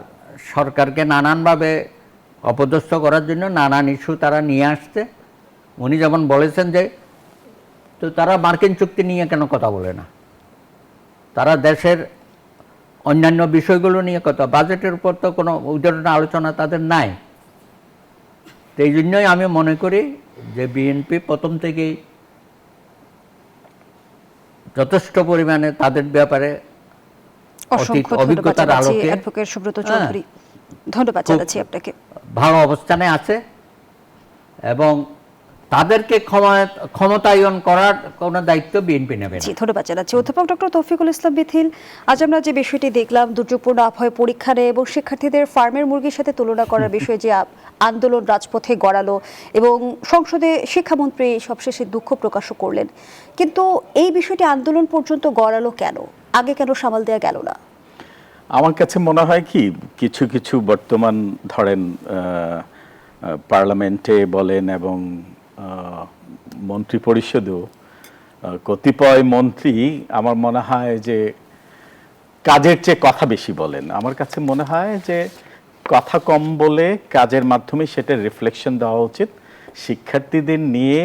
সরকারকে নানানভাবে অপদস্থ করার জন্য নানান ইস্যু তারা নিয়ে আসছে। উনি যেমন বলেছেন যে, তো তারা মার্কিন চুক্তি নিয়ে কেন কথা বলে না? তারা দেশের অন্যান্য বিষয়গুলো নিয়ে কথা, বাজেটের উপর তো কোনো উদাহরণ আলোচনা তাদের নাই। তো এই জন্যই আমি মনে করি যে বিএনপি প্রথম থেকেই যথেষ্ট পরিমাণে তাদের ব্যাপারে অসংখ্য ধন্যবাদ অভিজ্ঞতার জানাচ্ছি আলোকে অ্যাডভোকেট সুব্রত চৌধুরী, ধন্যবাদ খুব জানাচ্ছি আপনাকে। ভালো অবস্থানে আছে এবং তাদেরকে ক্ষমতায়ন করার কোনো দায়িত্ব বিএনপি নেবে না। জি, ধন্যবাদ জানাচ্ছি অধ্যাপক ডক্টর তৌফিকুল ইসলাম মিথিল। আজ আমরা যে বিষয়টি দেখলাম, দুর্যোগপূর্ণ আবহাওয়া পরীক্ষা নেয় এবং শিক্ষার্থীদের ফার্মের মুরগির সাথে তুলনা করার বিষয়ে যে আন্দোলন রাজপথে গড়ালো এবং সংসদে শিক্ষামন্ত্রী সবশেষে দুঃখ প্রকাশও করলেন, কিন্তু এই বিষয়টি আন্দোলন পর্যন্ত গড়ালো কেন? আগে কেন সামাল দেওয়া গেল না? আমার কাছে মনে হয় কি, কিছু কিছু বর্তমান ধরেন পার্লামেন্টে বলেন এবং মন্ত্রী পরিষদেও কতিপয় মন্ত্রী আমার মনে হয় যে কাজের চেয়ে কথা বেশি বলেন। আমার কাছে মনে হয় যে কথা কম বলে কাজের মাধ্যমে সেটা রিফ্লেকশন দেওয়া উচিত। শিক্ষার্থীদের নিয়ে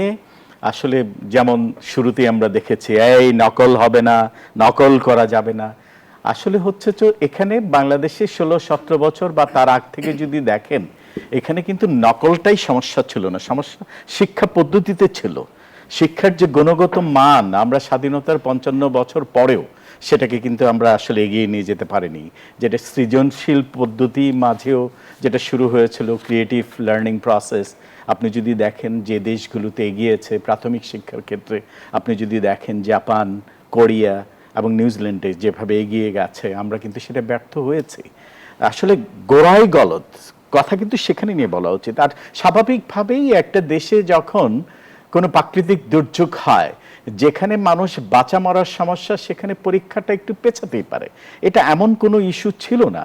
আসলে যেমন শুরুতে আমরা দেখেছি এই নকল হবে না, নকল করা যাবে না, আসলে হচ্ছে তো এখানে বাংলাদেশে 16-17 বছর বা তার আগ থেকে যদি দেখেন, এখানে কিন্তু নকলটাই সমস্যা ছিল না, সমস্যা শিক্ষা পদ্ধতিতে ছিল। শিক্ষার যে গুণগত মান আমরা স্বাধীনতার 55 বছর পরেও সেটাকে কিন্তু আমরা আসলে এগিয়ে নিয়ে যেতে পারিনি। যেটা সৃজনশীল পদ্ধতি মাঝেও যেটা শুরু হয়েছিল, ক্রিয়েটিভ লার্নিং প্রসেস, আপনি যদি দেখেন যে দেশগুলোতে এগিয়েছে প্রাথমিক শিক্ষার ক্ষেত্রে, আপনি যদি দেখেন জাপান, কোরিয়া এবং নিউজিল্যান্ডে যেভাবে এগিয়ে গেছে, আমরা কিন্তু সেটা ব্যর্থ হয়েছি। আসলে গোড়ায় গলদ কথা কিন্তু সেখানে নিয়ে বলা উচিত। আর স্বাভাবিকভাবেই একটা দেশে যখন কোনো প্রাকৃতিক দুর্যোগ হয়, যেখানে মানুষ বাঁচা মরার সমস্যা, সেখানে পরীক্ষাটা একটু পেছাতেই পারে। এটা এমন কোনো ইস্যু ছিল না।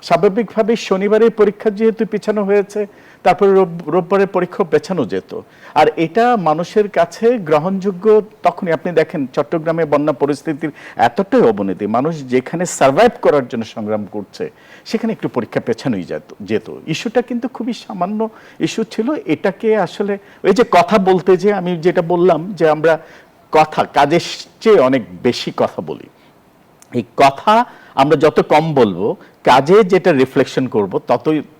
স্বাভাবিকভাবে শনিবারের পরীক্ষা যেহেতু পেছানো হয়েছে, তারপরে রোববারের পরীক্ষা পেছানো যেত। আর এটা মানুষের কাছে গ্রহণযোগ্য তখনই। আপনি দেখেন চট্টগ্রামে বন্যা পরিস্থিতির এতটাই অবনতি, মানুষ যেখানে সার্ভাইভ করার জন্য সংগ্রাম করছে সেখানে একটু পরীক্ষা পেছানোই যেত। ইস্যুটা কিন্তু খুবই সামান্য ইস্যু ছিল। এটাকে আসলে ওই যে কথা বলতে, যে আমি যেটা বললাম যে আমরা কথা কাজের চেয়ে অনেক বেশি কথা বলি, এই কথা আমরা যত কম বলবো, কাজে যেটা রিফ্লেকশন করব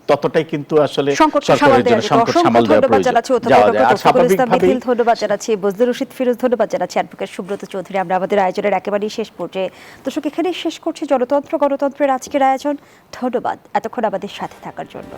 ততটাই কিন্তু আসলে সরকারের জন্য সংকট সামাল দেওয়া প্রয়োজন। ধন্যবাদ জানাচ্ছি বজলুর রশিদ ফিরোজ, ধন্যবাদ জানাচ্ছি অ্যাডভোকেট সুব্রত চৌধুরী। আমরা আমাদের আয়োজনের একেবারেই শেষ পর্যায়ে, দর্শক এখানেই শেষ করছি জনতন্ত্র গণতন্ত্রের আজকের আয়োজন। ধন্যবাদ এতক্ষণ আমাদের সাথে থাকার জন্য।